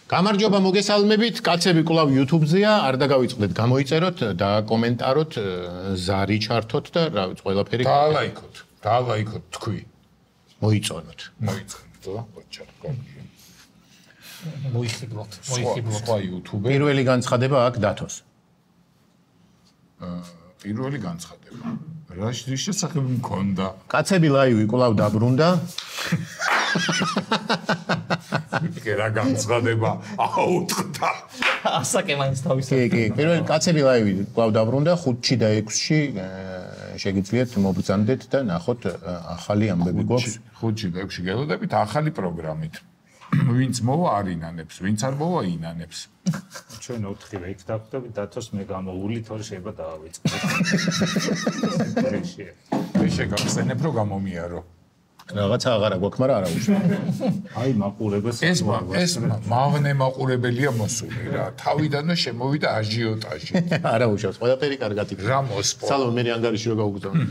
გამარჯობა მოგესალმებით, კაცები კვლავ YouTube-ზეა, არ დაგავიწყდეთ, გამოიწეროთ და კომენტაროთ, ზარი ჩართოთ და რა ვიცი, ყველაფერი დაალაიქოთ თქვი. მოიწონოთ. ოჩარ, კარგი. მოიხიბლოთ. სხვა YouTube-ზე პირველი განცხადება აქ დათოს. პირველი განცხადება. რა შესახებ მქონდა? კაცები ლაივი კვლავ დაბრუნდა. რა განცხადება? აუტყდა. ასაკე მაინც თავის. კი, პირველი კაცები ლაივი კვლავ დაბრუნდა 5-ში და 6-ში შეგიძლიათ მობრძანდეთ და ნახოთ ახალი ამბები გვაქვს. 5-ში და 6-ში გელოდებით ახალი პროგრამით. ვინც მოვა არ ინანებს, ვინც არ მოვა ინანებს. ჩვენ 4-ვე იქ დავხვდებით, დათოს მე გამოული თორე შეიძლება დავავიწყდეთ. მე შეგახსენებ რომ გამომიარო. რაღაცა აღარა გვაქვს, მაგრამ არა უშვა. აი მაყურებელს ეს მავნე მაყურებელია მოსული რა. თავიდანვე შემოვიდა აჟიოტაჟი. არა უშავს, ყველაფერი კარგად იქნება. რა მოსპო. სალო მე ანგარიში რო გავუგზავნე.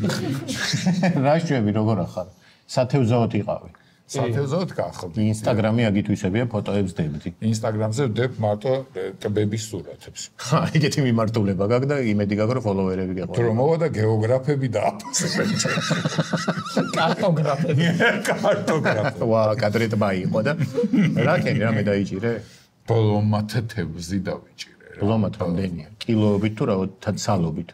რა შვები როგორ ახარ? სათევზაოდ იყავი. სათევზაოდ გახდი. ინსტაგრამი აგითვისებია ფოტოებს დებდი. ინსტაგრამზე ვდებ მარტო ტბების სურათებს. ეგეთი მიმართულება გაქვს და იმედი გაქვს რომ ფოლოვერები გეყვა. თუ მოვა და გეოგრაფები დააფასებენ. კარტოგრაფები. ვა, კადრეტმა იყო და რა ქენი რამე დაიჭირე? ბოლომათ თევზი დავიჭირე რა. ბოლომათ რამდენია? კილოობით თუ რაოდენად სალობით?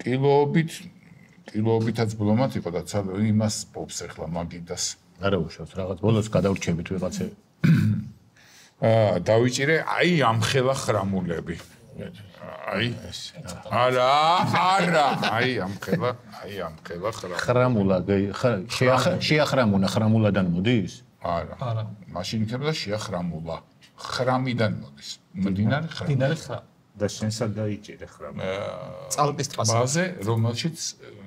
კილოობითაც ბოლომათ იყო და იმას პოპს ახლა მაგიდას. არა უშავს, რაღაც ბოლოს გადავრჩებით ვიღაცები. დავიჭირე აი ამხელა ხრამულები. აი არა, აი ამხელა ხრამულა შეახრამუნა ხრამულადან მოდის? არა. მაშინ იქნება შეახრამულა. ხრამიდან მოდის. მდინარე ხრა. და შენ სად დაიჭირე ხრამი? წალპის ტრასა. ბაზე, რომელშიც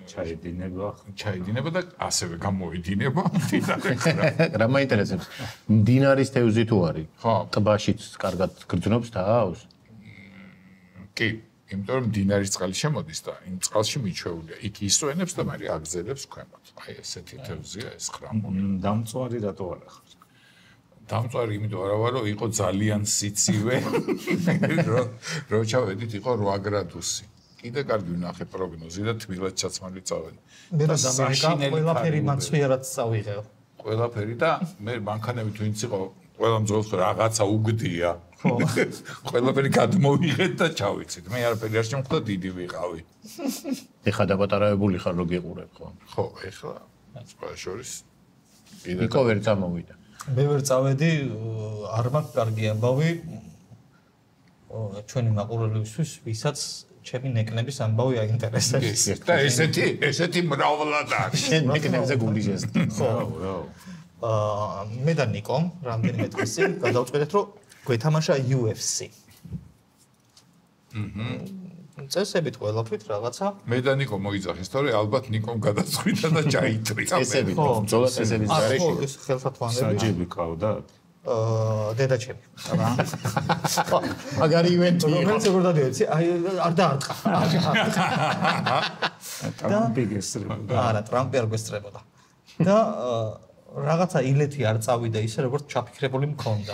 ჩაიდინება და ასევე გამოიდინება მდინარე ხრა. რა მაინტერესებს? მდინარის თევზი თუ არის? ხო. ტბაშიც კარგად გრძნობს თავს? კი, იმიტომ რომ მდინარის წყალი შემოდის და იმ წყალში მიჩვეულია. იქ ისვენებს და მერე აგზელებს ქვემოთ. აი ესეთი თევზია ეს ხრამული. დამწვარი რატო არ ახარ? დამწვარი იმიტომ არა ვარო, იყო ძალიან სიცივე. რო ჩავედით იყო 8 გრადუსი. კიდე კარგი ვნახე პროგნოზი და თბილად ჩაცმალი წავედი. მე და ამერიკა ყველაფერი მაცვიერად წავიღეო. ყველაფერი და მე მანქანებით ვინც იყო, ყველა მძღოლს რაღაცა უგდია. ხო. ყველაფერი გადმოვიღეთ და ჩავიცით. მე არაფერი არ შემხვდა, დიდი ვიყავი. ეხა დაპატარებული ხარ რო გიყურებ ხო? ხო, ეხლა სხვა შორის იქ ვერ წამოვიდა. მე ვერ წავედი, არ მაქვს კარგი ამბავი ჩვენი მაყურებლებისთვის, ვისაც ჩემი ნეკნების ამბავი აინტერესებს. და ესეთი მრავლად არის. შენ ნეკნებზე გულიშეს. ხო. მე და ნიკომ რამდენიმე დღის წინ გადავწყვეტეთ, რომ გვეთამაშა UFC. წესებით ყველაფრით რაღაცა. მე და ნიკო მოიძახეს, თორე ალბათ ნიკომ გადაწყვიტა და ჩაიტრია. წესებით, ბრძოლა წესების გარეშე. ხო, ეს ხელსათვალები. საჯები ყავდათ? დედა ჩემი. მაგარი ივენტი. რომელიც როგორ დადიოდი? აი არ დაარტყა. ტრამპი გესწრებოდა. არა, ტრამპი არ გესწრებოდა. და რაღაცა ილეთი არ წავიდა ისე როგორც ჩაფიქრებული მქონდა.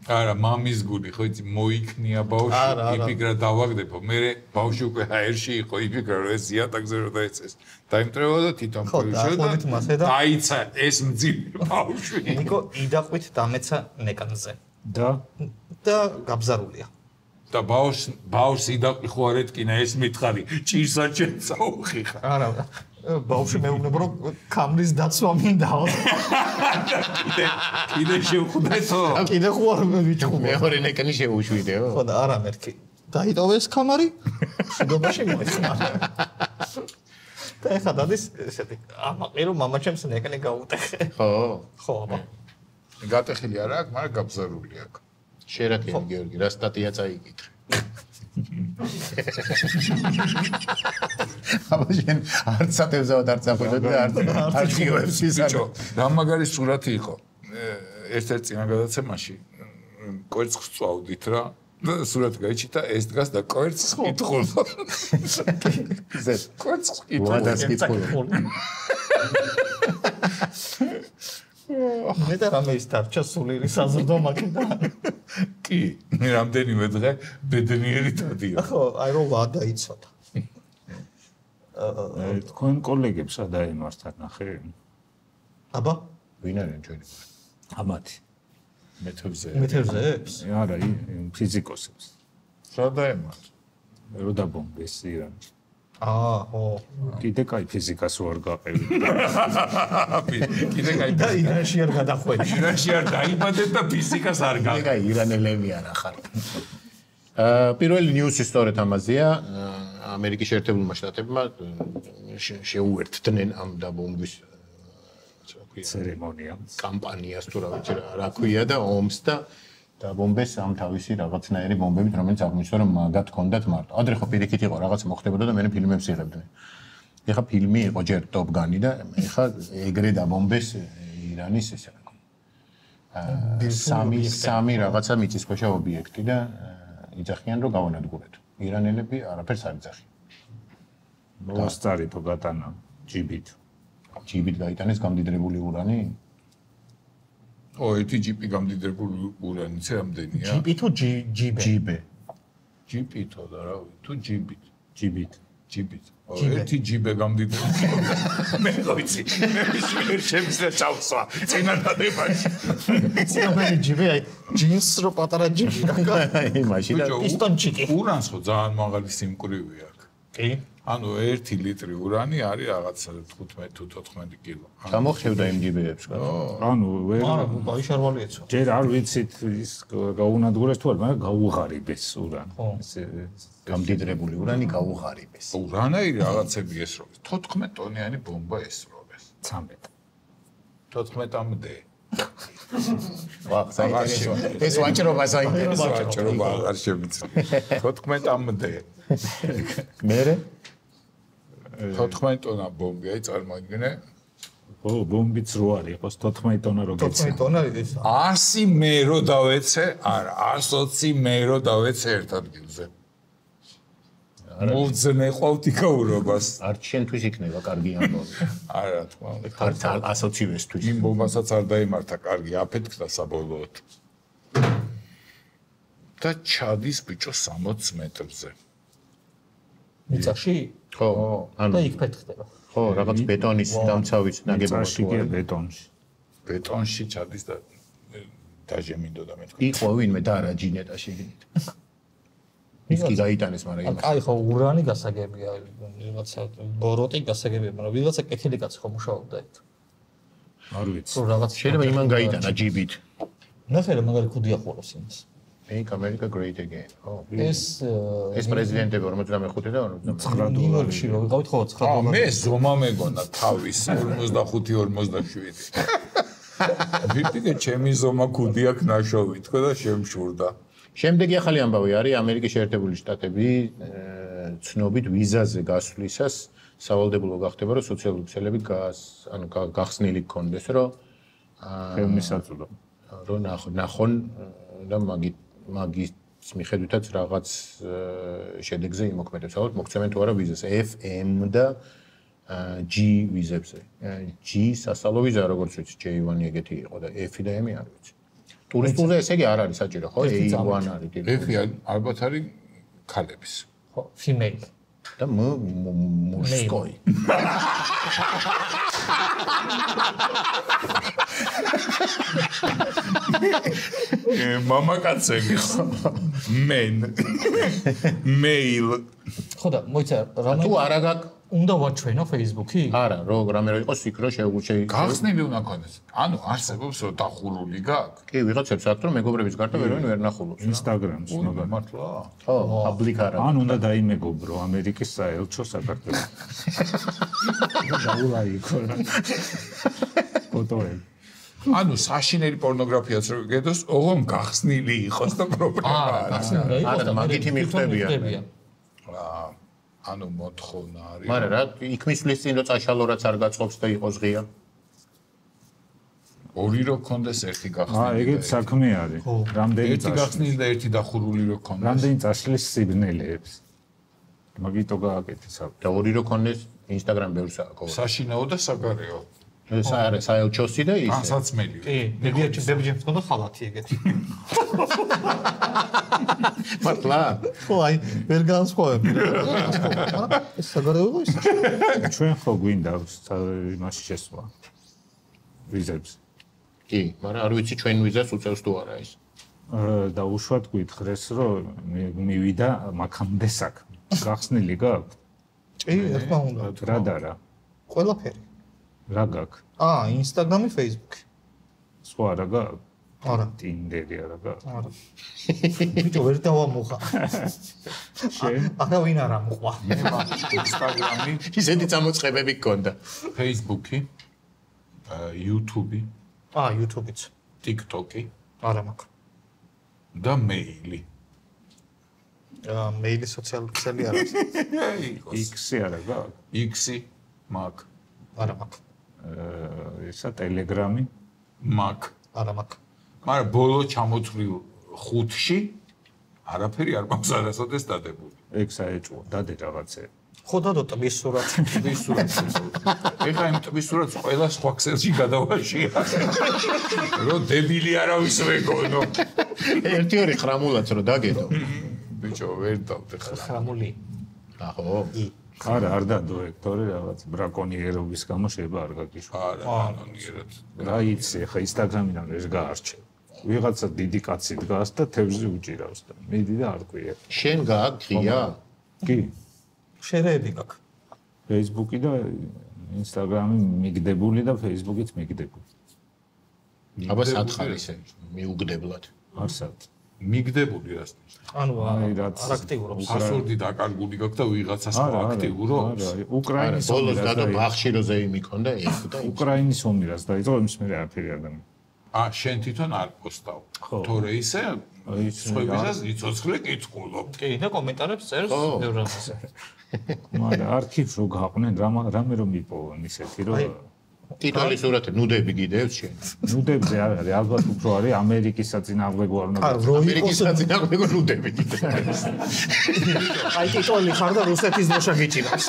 არა, მამის გული, ხო იცი, მოიქნია ბავშვი, იფიქრა დავაგდებო. მე ბავშვი უკვე ჰაერში იყო, იფიქრა რომ ეს იატაკზე რო დაეცეს. დაიმტრევა და თვითონ ხო, დაიცა ეს მძიმე ბავშვი. ნიკო იდაყვით დამეცა ნეკანზე. და გაბზარულია. და ბავშვს იდაყვი ხო არ ეთკინა ეს მითხარი, ჭირსად შეწაუხიხა. არა, ბავშვი მეუბნება რომ კამრის დაცვა მინდაო. კიდე შევხვდეთო? კიდე ხო არ მივიჭხუ. მეორე ნეკანი შეუშვიდეო. ხო და არა მერქი. დაიტოვეს კამარი, შეგობაში მოიხმარა. და ეხლა დადის ესეთი ამაყი რომ მამაჩემს ნეკანი გაუტეხე. ხო. ხო, აბა. გატეხილი არა აქვს, მაგრამ გაბზარული აქვს. შერაკიანი გიორგი, რა სტატია წაიკითხე? აბა შენ არც სათევზაოდ არ წახვიდე და არც UFC-ს არ. რა მაგარი სურათი იყო. ერთ-ერთ წინა გადაცემაში კვერცხს წვავდით რა. სურათი გაიჩიტა, ეს დგას და კვერცხს კითხულობ. კვერცხს კითხულობ. მე და რამე ის დარჩა სულიერი საზრდო მაგდა. კი, რამდენიმე დღე ბედნიერი დადია. ხო, აი რომ ვადა იცოდა. თქვენ კოლეგებს რა დაემართა ნახე? აბა, ვინ არიან ჩვენი? ამათი. მეთევზეებს? არა, ფიზიკოსებს. რა დაემართ? რო დაბომბეს ირანში. ხო. კიდე კაი ფიზიკას ვარ გაყევი. კიდე კაი და ირანში არ გადახვედი. ირანში არ დაიბადეთ და ფიზიკას არ გაყევი. ეგა ირანელები არ ახარ. პირველი ნიუსი სწორედ ამაზეა. ამერიკის შეერთებულმა შტატებმა შეუერთდნენ ამ დაბომბვის ცერემონიას. კამპანიას თუ რა ვიცი რა ქვია და ომს და დაბომბეს ამ თავისი რაღაცნაირი ბომბებით, რომელიც აღმოჩნდა რომ მაგათ ჰქონდათ მარტო. ადრე ხო პირიქით იყო რაღაც მოხდებოდა და მე ფილმებს იღებდნენ. ეხა ფილმი იყო ჯერ Top Gun-ი და ეხა ეგრე დაბომბეს ირანის ესე რა. სამი რაღაცა მიწისქვეშა ობიექტი და იძახიან რომ გავანადგურეთ. ირანელები არაფერს არ იძახიან. მოსწარითო გატანა ჯიბით. ჯიბით გაიტანეს გამდიდრებული ურანი? ერთი ჯიპი გამდიდრებული ურანიც რამდენია? ჯიპი თუ ჯიბე? ჯიპითო და რა ვიცი, თუ ჯიბით. ჯიბით. ერთი ჯიბე გამდიდრებული. მე ვიცი, მე შემიძლია ჩავსვა წინადადებაში. ცნობილი ჯიბე, აი ჯინს რო პატარა ჯიბი რა. აი მაშინ პისტონჩიკი. ურანს ხო ძალიან მაღალი სიმკვრივი აქვს. კი. ანუ 1 ლიტრი ურანი არის რაღაც 15 თუ 14 კილო. გამოხევდა იმ ჯიბეებს რა. ანუ ვერ ბაიშარვალი ეცვა. ჯერ არ ვიცით ის გაუნადგურეს თუ არა, მაგრამ გაუღარიბეს ურანი. გამდიდრებული ურანი გაუღარიბეს. ურანაირი რაღაცები ესროლეს. 14 ტონიანი ბომბა ესროლეს. 13. 14-მდე. ვა, საინტერესო. ეს ვაჭრობა საინტერესო. ვაჭრობა აღარ შემიძლია. 14-მდე. მერე 14 ტონა ბომბი აი წარმოიდგინე. ო, ბომბიც რო არის, იყოს 14 ტონა რო გეცე. 14 ტონა ის. 100 მე რო დავეცე, არა, 120 მე რო დავეცე ერთ ადგილზე. მოვძნე ყოფთი გაურობას. არც შენთვის იქნება კარგი ამბავი. არა, თქმა უნდა. არც 120-ვესთვის. იმ ბომბასაც არ დაიმართა კარგი, აფეთქდა საბოლოოდ. და ჩადის ბიჭო 60 მეტრზე. მიწაში? ხო, ანუ და იქ ფეთქდება. ხო, რაღაც ბეტონის დამცავით ნაგებობა მიწაში კი ბეტონში. ბეტონში ჩადის და დაჟემინდოდა მე თქვი. იყო ვინმე და არა ჯინეტა შეგინით. ის კი გაიტანეს, მაგრამ იმას. აი ხო ურანი გასაგებია, რაღაცა ბოროტი გასაგებია, მაგრამ ვიღაცა კეთილი კაცი ხო მუშაობდა იქ. არ ვიცი. თუ რაღაც შეიძლება იმან გაიტანა ჯიბით. ნახე რა მაგარი ხუდი ახურავს იმას. Make America Great Again. ხო. ეს პრეზიდენტები 55 და 59. ნიუ-იორკში რო ვიყავით ხო 9 დოლარი. მე ზომა მეგონა თავის 45-27. ვიტიგე ჩემი ზომა ქუდი აქ ნაშოვი თქო და შემშურდა. შემდეგი ახალი ამბავი არის ამერიკის შეერთებული შტატები ცნობით ვიზაზე გასვლისას სავალდებულო გახდება რომ სოციალური ქსელები ანუ გახსნილი გქონდეს რომ ხელმისაწვდომი. რომ ნახონ და მაგის მიხედვითაც რაღაც შედეგზე იმოქმედებს. ალბათ მოგცემენ თუ არა ვიზას FM და G ვიზებზე. G სასალო ვიზა როგორც ვიცი J1 ეგეთი იყო და F და M არ ვიცი. ტურისტულზე ესე იგი არ არის საჭირო ხო? A1 არის ტიპი. F ალბათ არის ქალების. ხო, female. და მუსკოი. მამაკაცები ხო? Men. Male. ხო და მოიცა რამე თუ არა გაქვს უნდა ვაჩვენო Facebook-ი? არა, რამე რო იყოს იქ რო შეგვიჩე. გახსნილი უნდა ქონდეს. ანუ არსებობს რომ დახურული გაქვს? კი, ვიღაცებს აქვს რომ მეგობრების გარდა ვერვინ ვერ ნახულობს. Instagram-ს ნობა. მართლა? ხო, public არა. ან უნდა დაიმეგობრო ამერიკის საელჩო საქართველოს. დაულაიქო რა. ფოტოები. ანუ საშინელი პორნოგრაფიაც რო გედოს, ოღონ გახსნილი იყოს და პრობლემა არის. გახსნილი იყოს და მაგითი მიხვდებიან. ანუ მოთხოვნა არის. მაგრამ რა, იქ მისვლის წინ რომ წაშალო რაც არ გაწყობს და იყოს ღია. ორი რო კონდეს ერთი გახსნილი. ეგეთ საქმე არის. რამდენი ერთი გახსნილი და ერთი დახურული რო კონდეს. რამდენი წაშლის სიგნელებს. მაგიტო გააკეთე საქმე. და ორი რო ქონდეს Instagram ბევრს აქვს. საშინაო და საგარეო. საელჩოსი და ისე. განსაცმელი. კი, ბებიაჩემს მქონდა ხალათი ეგეთი. მართლა? ხო, აი, ვერ განსხვავებდი. მაგრამ ეს საგარეულო ის. ჩვენ ხო გვინდა იმაში შესვლა. ვიზებს. კი, მაგრამ არ ვიცი ჩვენ ვიზას უწევს თუ არა ის. და უშუალოდ გითხრეს, რომ მივიდა მაქამდე საქმე. გახსნილი გაქვს? კი, ერთხმა უნდა. რა და რა? ყველაფერი. რა გაქვს? Instagram-ი, Facebook-ი. სხვა რა გაქვს? არა. Tinder-ი რა გაქვს? არა. ბიჭო, ვერ დავამოხა. არავინ არ ამოყვა. Instagram-ი, ისეთი წამოწყებები გქონდა. Facebook-ი, YouTube-ი, YouTube-იც. TikTok-ი არა მაქვს. და მეილი. მეილი სოციალური ქსელი არ არის. X-ი არა გაქვს? X-ი მაქვს. არა მაქვს. ისა Telegram-ი მაქვს. არა მაქვს. მაგრამ ბოლო ჩამოთვლილ 5-ში არაფერი არ მაქვს არასოდეს დადებული. ეგ საეჭვო დადე რაღაცე. ხო დადო ტბის სურათი. ტბის სურათი. ეხლა იმ ტბის სურათს ყველა სხვა ქსელში გადავაშია. რომ დებილი არავის ვეგონო. ერთი ორი ხრამულაც რო დაგედო. ბიჭო, ვერ დავდე ხა. ხამული. აჰო. არა, არ დადო ეგ, თორე რაღაც ბრაკონიერობის გამო შეიძლება არ გაგიშვა. არა, კანონიერად. რა იცი, ხა Instagram-იდან ეს გაარჩევ. ვიღაცა დიდი კაცი დგას და თევზი უჭირავს და მიდი და არ ყვია. შენ გააქვს ღია? კი. შერეები გაქვს. Facebook-ი და Instagram-ი მიგდებული და Facebook-იც მიგდებული. აბა სათხარ ისე მიუგდებლად. არსად. მიგდებული რას? ანუ რაც არ აქტიურობს. ასორდი დაკარგული გაქვს და ვიღაცას აქტიურობს. არა, უკრაინის ბოლოს დადო ბახშიროზე იმიქონდა ეგ და უკრაინის ომირას დაიწყო იმის მერე არაფერი არ დამი. შენ თვითონ არ პოსტავ. ხო. თორე ისე ის სხვებისას იცოცხლე კითხულობ. კი, და კომენტარებს წერს ნევრონზე. მაგრამ არქივს რო გაყვნენ, რამე რომ მიპოვონ ისეთი რომ ტიტულის სურათი ნუდები გიდევს შენ. ნუდებზე არ არის, ალბათ უფრო არის ამერიკის საწინააღმდეგო არ უნდა. ამერიკის საწინააღმდეგო ნუდები გიდევს. აი ტიტული ხარ და რუსეთის დროშა გიჭირავს.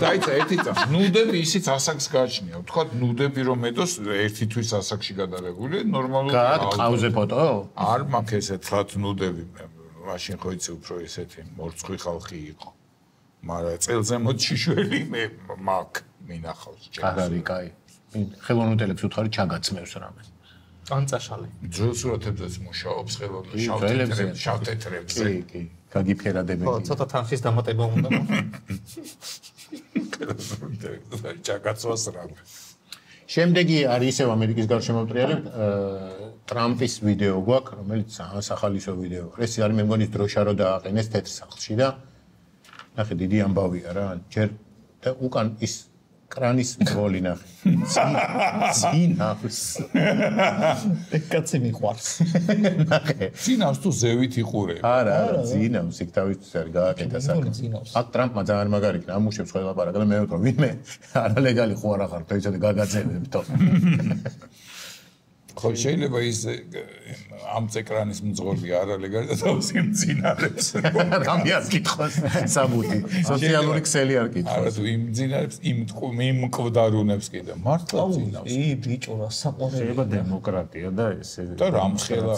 დაიცა ერთი წამი. ნუდები ისიც ასაკს გააჩნია. ვთქვათ, ნუდები რომ ედოს ერთი თვის ასაკში გადაღებული, ნორმალურად გააქვს ყავზე ფოტო? არ მაქვს ესეთ რაც ნუდები. მაშინ ხო იცი უფრო ესეთი მორცხვი ხალხი იყო. მაგრამ წელზე მოჩიშველი მე მაქვს მინახავს ჩემს. არ არის კაი. ხელოვნურელებს უთხარი ჩაგაცმევს რამეს. ანწაშალი. ძველ სურათებზეც მუშაობს ხელოვნური შავ თეთრებზე. კი, კი. გაგიფერადებები. ხო, ცოტა თანხის დამატება უნდა. ჩაგაცვას რამე. შემდეგი არის ისევ ამერიკის გარშემოუტრიალებ ტრამპის ვიდეო გვაქვს, რომელიც სახალისო ვიდეო. ეს არის მე მგონი დროშა რო დააყენეს თეთრ სახლში და ნახე დიდი ამბავია რა. ჯერ და უკან ის კრანის ბოლი ნახე. ძინავს. ეგ კაცი მიყვარს. ნახე. ძინავს თუ ზევით იყურება. არა, ძინავს, იქ თავისთვის არის გააკეთა საქმე. აქ ტრამპმა ძალიან მაგარი იქნა, ამუშებს ყველა პარაგა და მე ვთქვა, ვინმე არალეგალი ხო არა ხარ, თორე გაგაძებებთო. ხო შეიძლება ის ამ ეკრანის მძღოლი არალეგალი და თავისი მძინარებს. რამეას კითხოს საბუთი. სოციალური ქსელი არ კითხოს. არა თუ იმ მძინარებს იმ მკვდარუნებს კიდე მართლა ძინავს. ბიჭო რა საყვარელი. შეიძლება დემოკრატია და ესე და რამხელა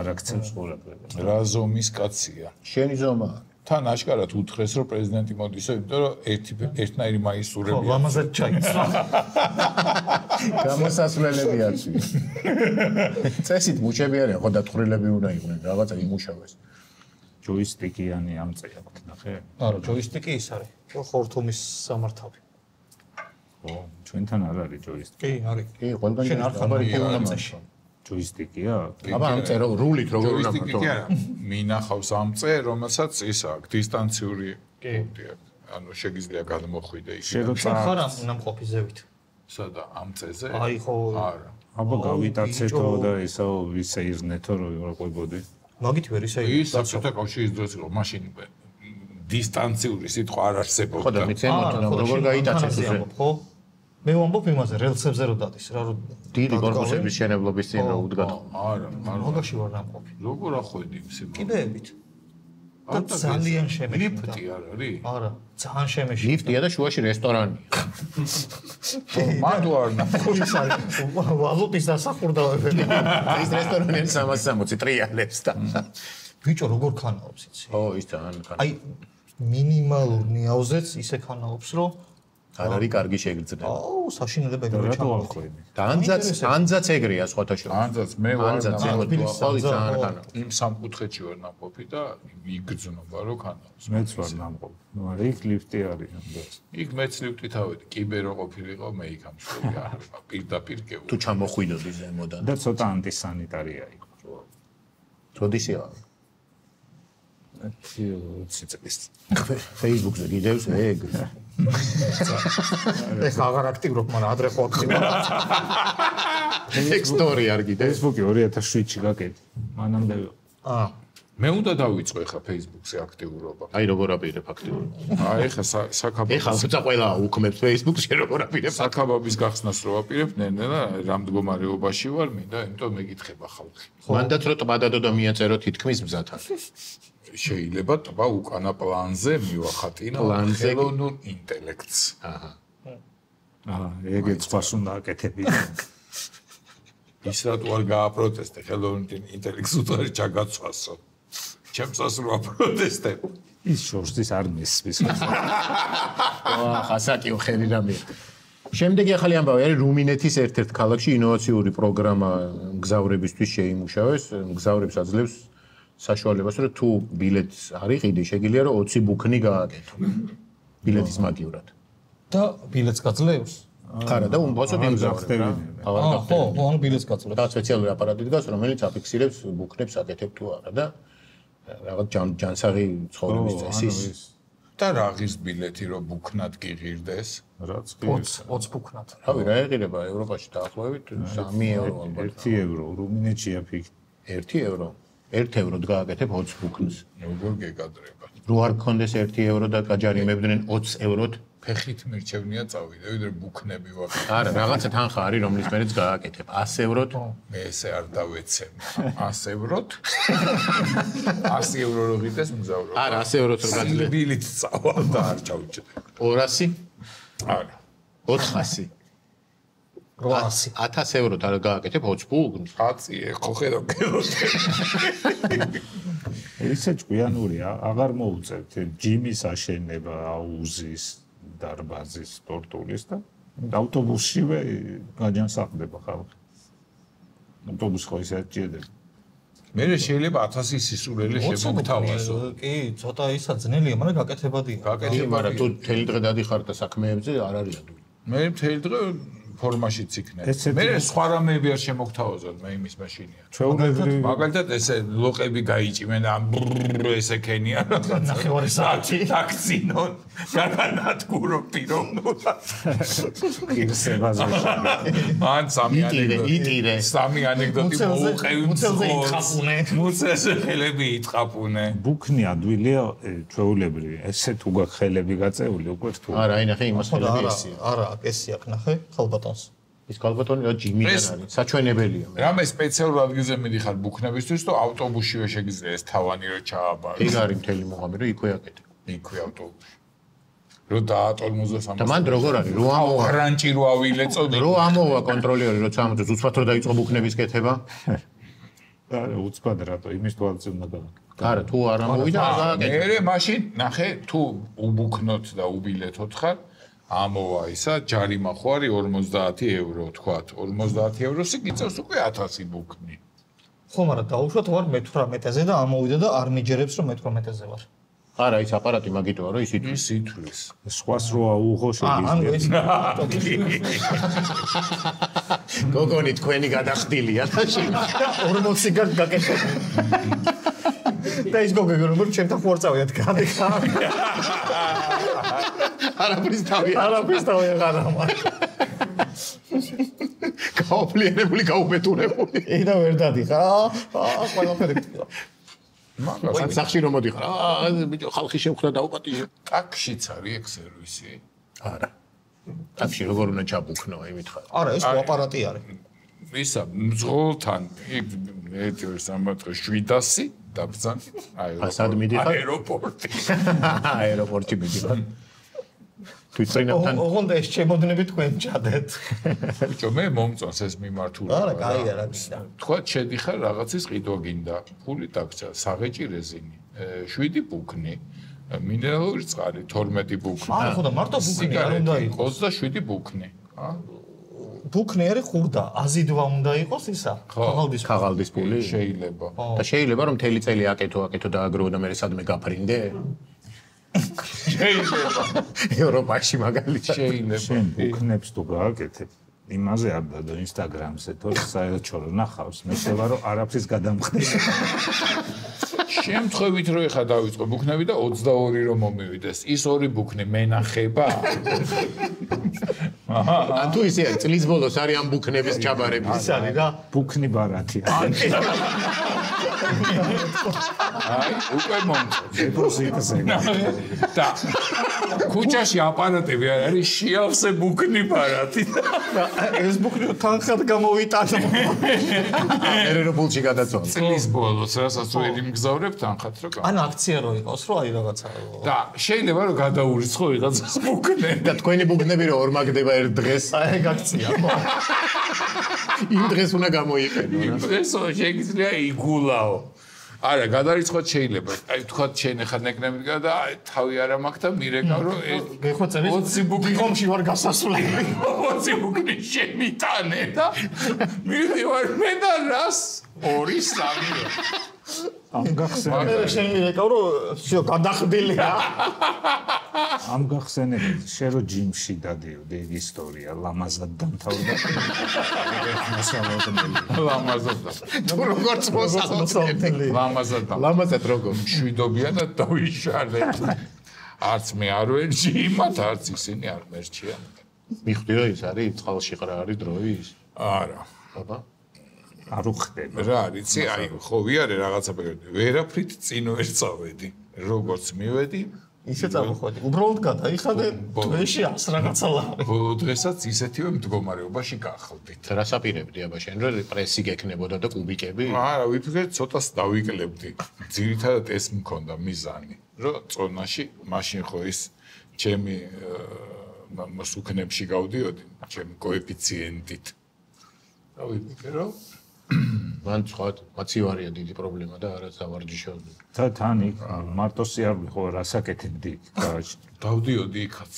არ აქცევს ყურადღებას. რა ზომის კაცია. შენი ზომა. თან აშკარად უთხრეს რომ პრეზიდენტი მოდისო, იმიტომ რომ ერთნაირი მაისურები. ხო, ლამაზად ჩაიცვა. გამოსასვლელები აქვს. წესით მუჩები არიან, ხო დათხრილები უნდა იყვნენ, რაღაცა იმუშავეს. ჯოისტიკიანი ამწე აქვს, ნახე. არა, ჯოისტიკი ის არის. ხორთუმის სამართავი. ხო, ჩვენთან არ არის ჯოისტიკი. კი, არის. კი, ყველგან შენ არ ხარ ამწეში. ჯოისტიკია? აბა ამწე რულით როგორ უნდა ჯოისტიკი კი არა, მინახავს ამწე, რომელსაც ის აქვს დისტანციური პუნქტი აქვს. ანუ შეგიძლია გადმოხვიდე იქ. შენ ხარ ამ ყოფი ზევით. სადა ამწეზე? აი ხო. არა. აბა გავიტაცეთო და ესაო ისე ირნეთო რომ ყვებოდი. მაგით ვერ ისე ის საბჭოთა კავშირის დროს იყო, მაშინ დისტანციური სიტყვა არ არსებობდა. ხო და მიცემოთ როგორ გაიტაცეს ეს. ხო? მე ვამბობ იმაზე, რელსებზე რო დადის, რა რო დიდი კორპუსების შენებლობის წინ რო უდგათ. არა, მაგაში ვარ ნამყოფი. როგორ ახვედი იმ სიმბოლოს? კიდეებით. ძალიან შემეშინდა. ლიფტი არ არის? არა, ძალიან შემეშინდა. ლიფტია და შუაში რესტორანია. მანდ არ ნახე. ის არის ვალუტის დასახურდავებელი. ის რესტორანია 360 ტრიალებს და. ბიჭო, როგორ ქანაობს იცი? ო, ის ძალიან კაი. აი მინიმალურ ნიავზეც ისე ქანაობს, რომ არ არის კარგი შეგრძნება. აუ, საშინელებები რა ჩამოახვენი. და ანძაც ეგრეა სხვათა შორის. ანძაც მე ვარ ანძაც ზემოთ ვაყავი ძალიან კანა. იმ სამკუთხედში ვარ ნამყოფი და იგრძნობა რომ ქანავს. მეც ვარ ნამყოფი. ნუ არა იქ ლიფტი არის ამდაც. იქ მეც ლიფტით ავედი, კიბერო ყოფილიყო მე იქ ამ შორი არ პირდაპირ თუ გეუბნები. ჩამოხვიდოდი ზემოდან. და ცოტა ანტისანიტარია იქ. როდისია? 20 წლის. Facebook-ზე გიდევს ეგ. ეხლა აღარ აქტიურობ, მაგრამ ადრე ხო აქტიურობ. ეგ story არ გიდევს. Facebook-ი 2007-ში გაკეთე. მანამდე აა მე უნდა დავიწყო ეხა Facebook-ზე აქტიურობა. აი როგორ აპირებ აქტიურად. აი ეხა ეხლა უცა ყველა უქმებს Facebook-ში როგორ აპირებ. საკაბაბის გახსნას რო აპირებ, ნენა რა მდგომარეობაში ვარ, მინდა, იმიტომ მეკითხება ხალხი. მანდაც რო ტბადადო და მიაწერო თითქმის მზათან. შეიძლება ტბა უკანა პლანზე მივახატინო ხელოვნურ ინტელექტს. აჰა. ეგეც ხას უნდა აკეთები. ის რატო არ გააპროტესტე ხელოვნურ ინტელექტს უწარ ჩაგაცვასო. ჩემსაც რო აპროტესტებ. ის შორსის არ მისმის. ხასაკიო ხელი რამე. შემდეგი ახალი ამბავი არის რუმინეთის ერთ-ერთ ქალაქში ინოვაციური პროგრამა მგზავრებისთვის შეიმუშავეს. მგზავრებს აძლევს საშუალებას, რომ თუ ბილეთს არ იყიდი, შეგიძლია რომ 20 ბუქნი გააკეთო. ბილეთის მაგივრად. და ბილეთს გაძლევს? ხარა და უმბოცოდ იმგზავრება. აა, ხო, ანუ ბილეთს გაძლევს. და სპეციალური აპარატი დგას, რომელიც აფიქსირებს ბუქნებს აკეთებ თუ არა და რაღაც ჯანსაღი ცხოვრების წესის და რა ღირს ბილეთი რო ბუქნად გიღირდეს? რაც 20 ბუქნად. რავი რა ეღირება ევროპაში დაახლოებით 3 евро ალბათ. 1 евро რუმინეთშია ფიქ 1 евро. 1 евро დგააკეთებ 20 ბუქნს. როგორ გეგადრება? რო არ გქონდეს 1 евро და გაჯარიმებდნენ 20 ევროთ. ფეხით მირჩევნია წავიდე, ვიდრე ბუქნები ვაკეთებ. არა, რაღაცა თანხა არის, რომლის მერეც გააკეთებ 100 ევროთ. მე ესე არ დავეცემ. 100 ევროთ? 100 евро რო ღირდეს მგზავრობა. არა, 100 ევროთ რო გაძლევ. ბილით წავალ და არ ჩავჭდე. 200? არა. 400. 800. 1000 ევროთ არ გააკეთებ 20 ბუქნს. აწიე, ხო ხედავ გელოდე. ისე ჭკვიანურია, აღარ მოუწევთ ჯიმის აშენება, აუზის, დარბაზის, ტორტულის და ავტობუსშივე გაჯანსაღდება ხალხი. ავტობუსი ხო ისე ჭიდება. მე შეიძლება 1000 სისულელე შემოგთავაზო. კი, ცოტა ისა ძნელია, მაგრამ გაკეთებადია. მაგრამ თუ თელი დღე დადიხარ და საქმეებზე არ არის ადვილი. მე მთელი დღე ფორმაშიც იქნებ. ესეთი- მე სხვა რამეები არ შემოგთავაზოთ, მე იმის მაშინია. ჩვეულებრივი მაგალითად ესე ლოყები გაიჭიმენ და ესე ქენია რაღაცა. ნახევარი საათი. ტაქსინონ, გადანადგურო პიროვნულად. ღირსებაზე. მან სამი იტირე. სამი ანეკდოტი მოუყევი მუცელზე იტყაპუნე. მუცელზე ხელები იტყაპუნე. ბუქნი ადვილია ჩვეულებრივი. ესე თუ გაქვს ხელები გაწეული უკვე რთულ. არა, აი ნახე იმას ხო და ხელები არა, ესია. არა, ესე აქ ნახე, ხალბატონს. ის კალბატონი რა ჯიმიდან ეს- არის. საჩვენებელია. რამე სპეციალურ ადგილზე მიდიხარ ბუქნებისთვის და ავტობუსშივე შეგიძლია ეს თავანი რო ჩააბარო. ეგ არის მთელი მოღამე, რომ იქვე აკეთებ. იქვე ავტობუსში. რო დაატოლმუზოს ამას. და მანდ როგორ არის? რო ამოვა გრანჭი რო ავილეწო რო ამოვა კონტროლერი, როცა ამოწევს უცბად რო დაიწყო ბუქნების კეთება. და უცბად რატო იმის თვალწინ უნდა გავაკეთო. არა, თუ არ ამოვიდა, არ გააკეთე. მე მაშინ ნახე თუ უბუქნოთ და უბილეთოთ ხარ ამოვა ისა ჯარიმა ხო არის 50 евро თქვათ 50 ევროსი გიწევს უკვე 1000 ბუქნი ხო, მაგრამ დაუშვათ ვარ მე-18-ზე და ამოვიდა და არ მიჯერებს რომ მე-18-ზე ვარ. არა, ის აპარატი მაგიტოა, რომ ისიც ის ითვლის სხვას რო აუღო ანუ ეს გოგონი თქვენი გადახდილია და 40 გაკეთებული. და ის გოგონი რომ ჩემთან ხო არ წავიდეთ გადიხა. არაფრის თავი არაფრის თავი აღარ ამარ. გაოფლიანებული, გაუბედურებული. და ვერ დადიხა. ყველაფერი. მაგას სახში რომ მოდიხარ. ბიჭო, ხალხი შევხვდა დაუპატიჟე. ტაქშიც არის ეგ სერვისი არა. ტაქში როგორ უნდა ჩაბუქნო, იმით ხარ. არა, ეს ხო აპარატი არის. ისა მძღოლთან ეგ 1 3 4 700 დაბრძანეთ. სად მიდიხარ? აეროპორტი. აეროპორტში მიდიხარ. თვითწინებთან ოღონდ ეს შემოდნები თქვენ ჩადეთ. ბიჭო, მე მომწონს ეს მიმართულება. არა, კაი არა გინდა. თქვა შედიხარ რაღაცის ყიდვა გინდა, ფული დაგჭა, საღეჭი რეზინი, 7 ბუქნი, მინერალური წყალი 12 ბუქნი. არა, ხო და მარტო ბუქნი არ უნდა იყოს. 27 ბუქნი. ბუქნი არის ხურდა, აზიდვა უნდა იყოს ისა. ქაღალდის ფული შეიძლება. და შეიძლება რომ მთელი წელი აკეთო და აგრო და მე სადმე გაფრინდე? შეიძლება. ევროპაში მაგალითად შეიძლება. ბუქნებს თუ გააკეთებ, იმაზე არ დადო Instagram-ზე, თორე საერთოდ რომ ნახავს, მე შევა რომ არაფრის გადამხდება. შემთხვევით რომ ეხა დავიწყო ბუქნები და 22 რომ მომივიდეს, ის 2 ბუქნი მენახება. ან თუ ისე არის, წლის ბოლოს არის ამ ბუქნების ჩაბარები. ის არის რა. ბუქნი ბარათია. აი, უკვე მომწონს. დეპოზიტზე. და ქუჩაში აპარატები არ არის, შეავსე ბუქნი ბარათი. ეს ბუქნი თანხად გამოვიტანო. ერე რო ფულში გადაწვავ. წლის ბოლოს რასაც ვერ იმგზავრებ თანხად რო ან აქცია რო იყოს, რო აი რაღაცა. და შეიძლება რომ გადაურიცხო ვიღაცას ბუქნე. და თქვენი ბუქნები რო ორმაგდება ერთ დღეს, აი აქცია. იმ დღეს უნდა გამოიყენო რა. ესო შეიძლება იგულაო. არა, გადარიცხვათ შეიძლება. აი თქვა შენ ახლა ნეკნები და თავი არა მაქვს და მირეკავ რომ გეხვეწები 20 ბუქნი ხომში ვარ გასასვლელი. 20 ბუქნი შემიტანე და მივივარ მე და რას 2-3 ამ გახსენებ. მე შენ მირეკავ რომ всё გადახდილია. ამ გახსენებ, შენ რო ჯიმში დადიოდი, ეგ ისტორია ლამაზად დამთავრდა. ლამაზად თუ როგორც მოსახლე. ლამაზად როგორ მშვიდობიან და დავიშალე. არც მე არ ვერჩი იმათ, არც ისინი არ მერჩიან. მიხვდი რომ ის არის წყალში ყრა არის დროის? არა. აბა არ უხდება. რა არის, აი ხო ვიარე რაღაცა პერიოდი. ვერაფრით წინ ვერ წავედი. როგორც მივედი, ისე წამოხვედი. უბრალოდ გადაიხადე თვეში 100 რაღაცა ლარი. ბოლო დღესაც ისეთივე მდგომარეობაში გახავდით. რა საპირებდი აბა შენ რომ პრესი გექნებოდა და კუბიკები? არა, ვიფიქრე ცოტას დავიკლებდი. ძირითადად ეს მქონდა მიზანი, რომ წონაში მაშინ ხო ის ჩემი მოსუქნებში გავდიოდი, ჩემი კოეფიციენტით. და ვიფიქრე რომ მან სხვა მაცივარია დიდი პრობლემა და არა სავარჯიშოები. თან იქ მარტო სიარული ხო რასაკეთებდი გარაჟში. დავდიოდი იქაც.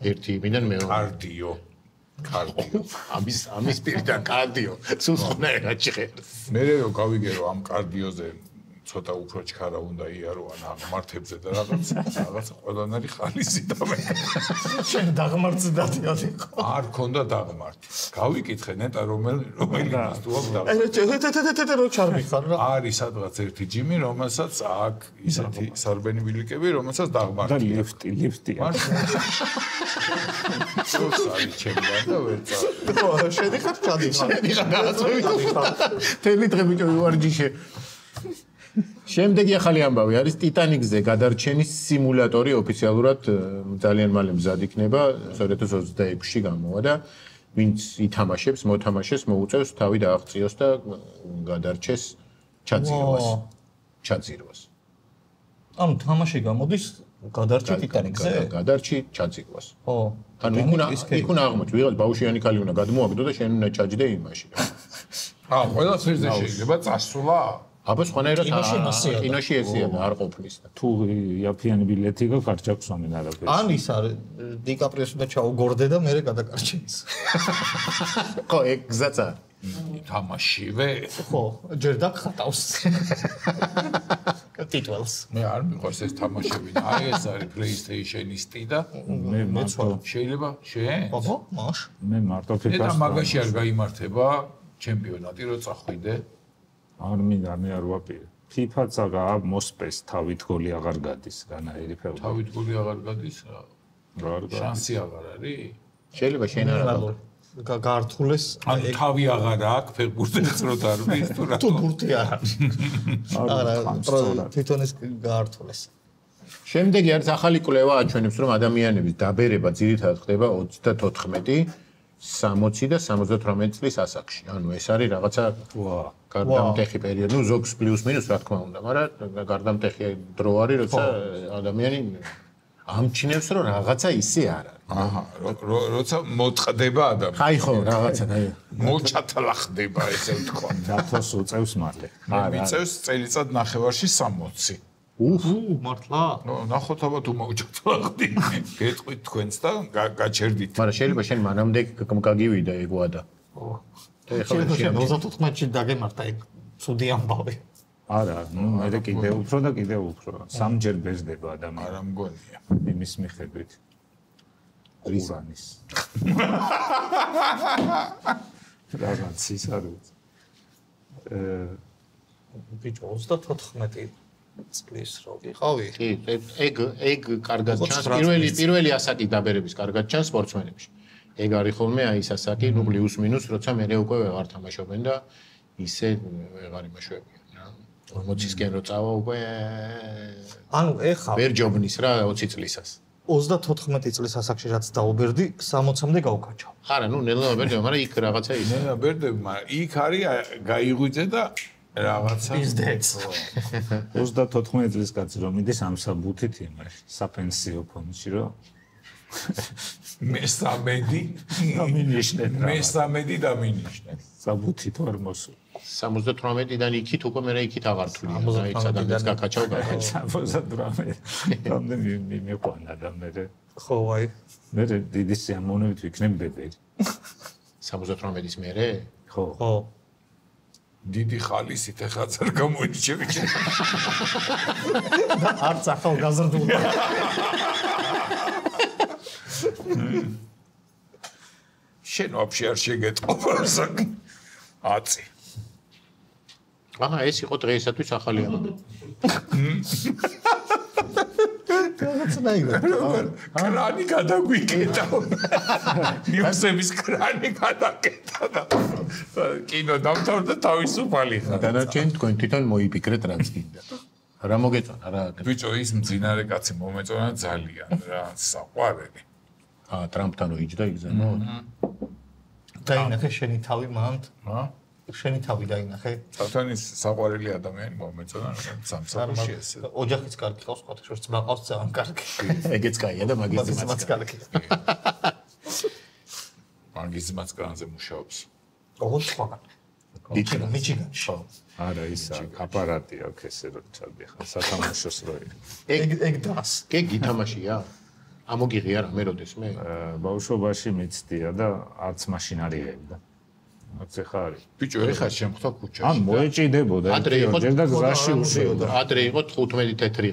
ერთი იმიდან მეორე. კარდიო. ამის პირიდან კარდიო. სულ ხნერად ჭირს. მე რო გავიგე რომ ამ კარდიოზე ცოტა უფრო ჩქარა უნდა იარო ან აღმართებზე და რაღაც ყველანაირი ხალისი და მე შენ დაღმართზე დადიოდი ხო? არ ქონდა დაღმართი. გავიკითხე ნეტა რომელი თუ აქვს დაღმართი. ეთეთეთეთეთე რო ჩარბიხარ რა. არის სადღაც ერთი ჯიმი, რომელსაც აქ ისეთი სარბენი ბილიკები, რომელსაც და დაღმართი. ლიფტია. სოციალი ჩემი და ვერ წავედი. ხო, შედიხარ ჩადიხარ. თელი დღე ბიჭო ვარჯიშე. შემდეგი ახალი ამბავი არის ტიტანიკზე გადარჩენის სიმულატორი ოფიციალურად ძალიან მალე მზად იქნება 2026-ში გამოვა და ვინც ითამაშებს, მოთამაშეს, მოუწევს თავი დააღწიოს და გადარჩეს ჩაძირვას. ანუ თამაში გამოდის გადარჩი ტიტანიკზე? გადარჩი ჩაძირვას. ხო. ანუ იქ უნდა აღმოჩნდეს, ვიღაც ბავშვიანი ქალი უნდა გადმოაგდო და შენ უნდა ჩაჯდე იმაში. ყველაფერზე შეიძლება წასვლა. აბა სხვანაირად კინოში ესია და არ ყოფნის და თუ იაფიანი ბილეთი გაქვს არ ჩაქვს ამენ არაფერს. ან ის არის დიკაპრიოს უნდა ჩაუგორდე და მე გადაკარჩენს. ხო, ეგ გზაც არის. თამაშივე? ხო, ჯერ დაგხატავს. ტიტულს. მე არ მიყვარს ეს თამაშები. აი ეს არის PlayStation-ისტი და მე მართლა შეიძლება შენ? აბა, მაშ. მე მარტო და ფიფას მაგაში არ გაიმართება ჩემპიონატი რო წახვიდე. არ მინდა მე არ ვაპირე. FIFA წაგა მოსპეს თავით გოლი აღარ გადის, რანაირი ფეხბურთი. თავით გოლი აღარ გადის რა. რა არ გადის. შანსი აღარ არის? შეიძლება შენ არა გაართულეს. ანუ თავი აღარ აქვს ფეხბურთს რო დარბის თუ რა. თუ ბურთი არ არის. არა, თვითონ ეს გაართულეს. შემდეგი არის ახალი კვლევა აჩვენებს, რომ ადამიანების დაბერება ძირითადად ხდება 34 60 და 78 წლის ასაკში. ანუ ეს არის რაღაცა გარდამტეხი პერიოდი. ნუ ზოგს პლუს მინუს რა თქმა უნდა, მაგრამ გარდამტეხი დრო არის, როცა ადამიანი ამჩნევს, რომ რაღაცა ისე არ არის. აჰა, როცა მოწყდება ადამიანი. აი ხო, რაღაცა, აი. მოჩათლახდება ესე ვთქვა. დათოს უწევს მალე. მიწევს წელიწად ნახევარში 60. მართლა? ნახოთ ალბათ უმოჩათლახდი. გეტყვით თქვენს და გაჩერდით. მაგრამ შეიძლება შენ მანამდე გაგივიდა ეგოა და. ეხლა შენ 34-ში დაგემართა ეგ ცუდი ამბავი. არა, ნუ მე კიდე უფრო და კიდე უფრო. სამჯერ ბეზდება ადამიანი. არა მგონია. იმის მიხედვით. რიზანის. რაღაც ის არის. ბიჭო 34 წლის რო ვიყავი. კი, ეგ კარგად ჩანს. პირველი ასაკი დაბერების კარგად ჩანს სპორტსმენებში. ეგ არის ხოლმე აი ეს ასაკი, ნუ პლუს მინუს, როცა მე უკვე ვეღარ თამაშობენ და ისე ვეღარ იმაშვებიან რა. 40-ისკენ რო წავა უკვე ანუ ეხა ვერ ჯობნის რა 20 წლისას. 34 წლის ასაკში რაც დაუბერდი, 60-მდე გავკაჩავ. არა, ნუ ნელა ბერდება, მაგრამ იქ რაღაცა ის. ნელა ბერდება, მაგრამ იქ არის გაიღვიძე და რაღაცა Business. 34 წლის კაცი რომ მიდის ამ საბუთით იმაში, საპენსიო ფონდში რომ მესამედი დამინიშნეთ რა. მესამედი დამინიშნეთ. საბუთით არ მოსულ. 78-დან იქით უკვე მე იქით აღარ თვლია. აი სადაც გაკაჩავ გაყო. 78. რამდენი მიყვანა და მე ხო, აი. მე დიდი სიამოვნებით ვიქნებ ბედერი. 78-ის მერე? ხო. ხო. დიდი ხალისით ეხლა წერა გამოიჩევი. არც ახალგაზრდულმა. შენ ვაფშე არ შეგეტყობა საკ. აწი. აჰა, ეს იყო დღეისათვის ახალი ამბავი. კრანი გადაგვიკეთა. ნიუსების კრანი გადაკეთა და კინო დამთავრდა თავისუფალი ხარ. დანარჩენი თქვენ თვითონ მოიფიქრეთ რაც გინდა. რა მოგეწონა რა? ბიჭო, ის მძინარე კაცი მომეწონა ძალიან რა, საყვარელი. ტრამპთან იჯდა იგზნო. დაინახე შენი თავი მანდ? ჰა? შენი თავი დაინახე? თვითონის საყვარელი ადამიანი მომეწონა სამსახურში ესე. ოჯახიც კარგი ყავს, ხოთი შორს მყავს ძალიან კარგი. ეგეც კაია და მაგიზმაც კარგი. მაგიზმაც კანზე მუშაობს. ოღონდ სხვაგან. მიჩიგანში. არა ის აპარატი აქვს ესე რომ ჩადე ხა სათამაშოს რო ეგ დას. კი გითამაშია? ამოგიღია რა მე როდეს მე? ბავშვობაში მიცდია და არც მაშინ არ იღებდა. არც ეხა არის. ბიჭო, ეხა შემხთა ქუჩაში. ან მოეჭიდებოდა ჯერ და გზაში უშევდა. ადრე იყო 15 თეთრი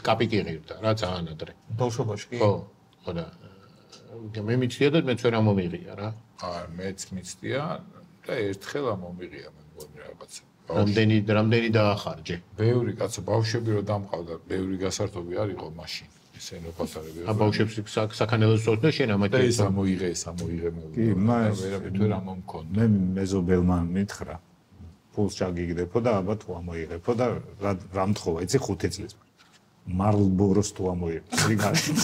კაპიკი ღირდა რა ძალიან ადრე. ბავშვობაში კი? ხო, ხო და მე მიცდია და მეც ვერ ამომიღია რა. მეც მიცდია და ერთხელ ამომიღია მე მგონი რაღაცა. რამდენი დაახარჯე? ბევრი კაცო ბავშვები რო დამყავდა, ბევრი გასართობი არ იყო მაშინ. ესენო პატარები. ბავშვებს საქანელოს სწორდა შენ ამათი. ეს ამოიღე მე. კი, მას ვერაფერ არ მომქონდა. მე მეზობელმა მითხრა. ფულს ჩაგიგდებო და აბა თუ ამოიღებო და რა მთხოვა, იცი 5 წლის. მარლბოროს თუ ამოიღებს.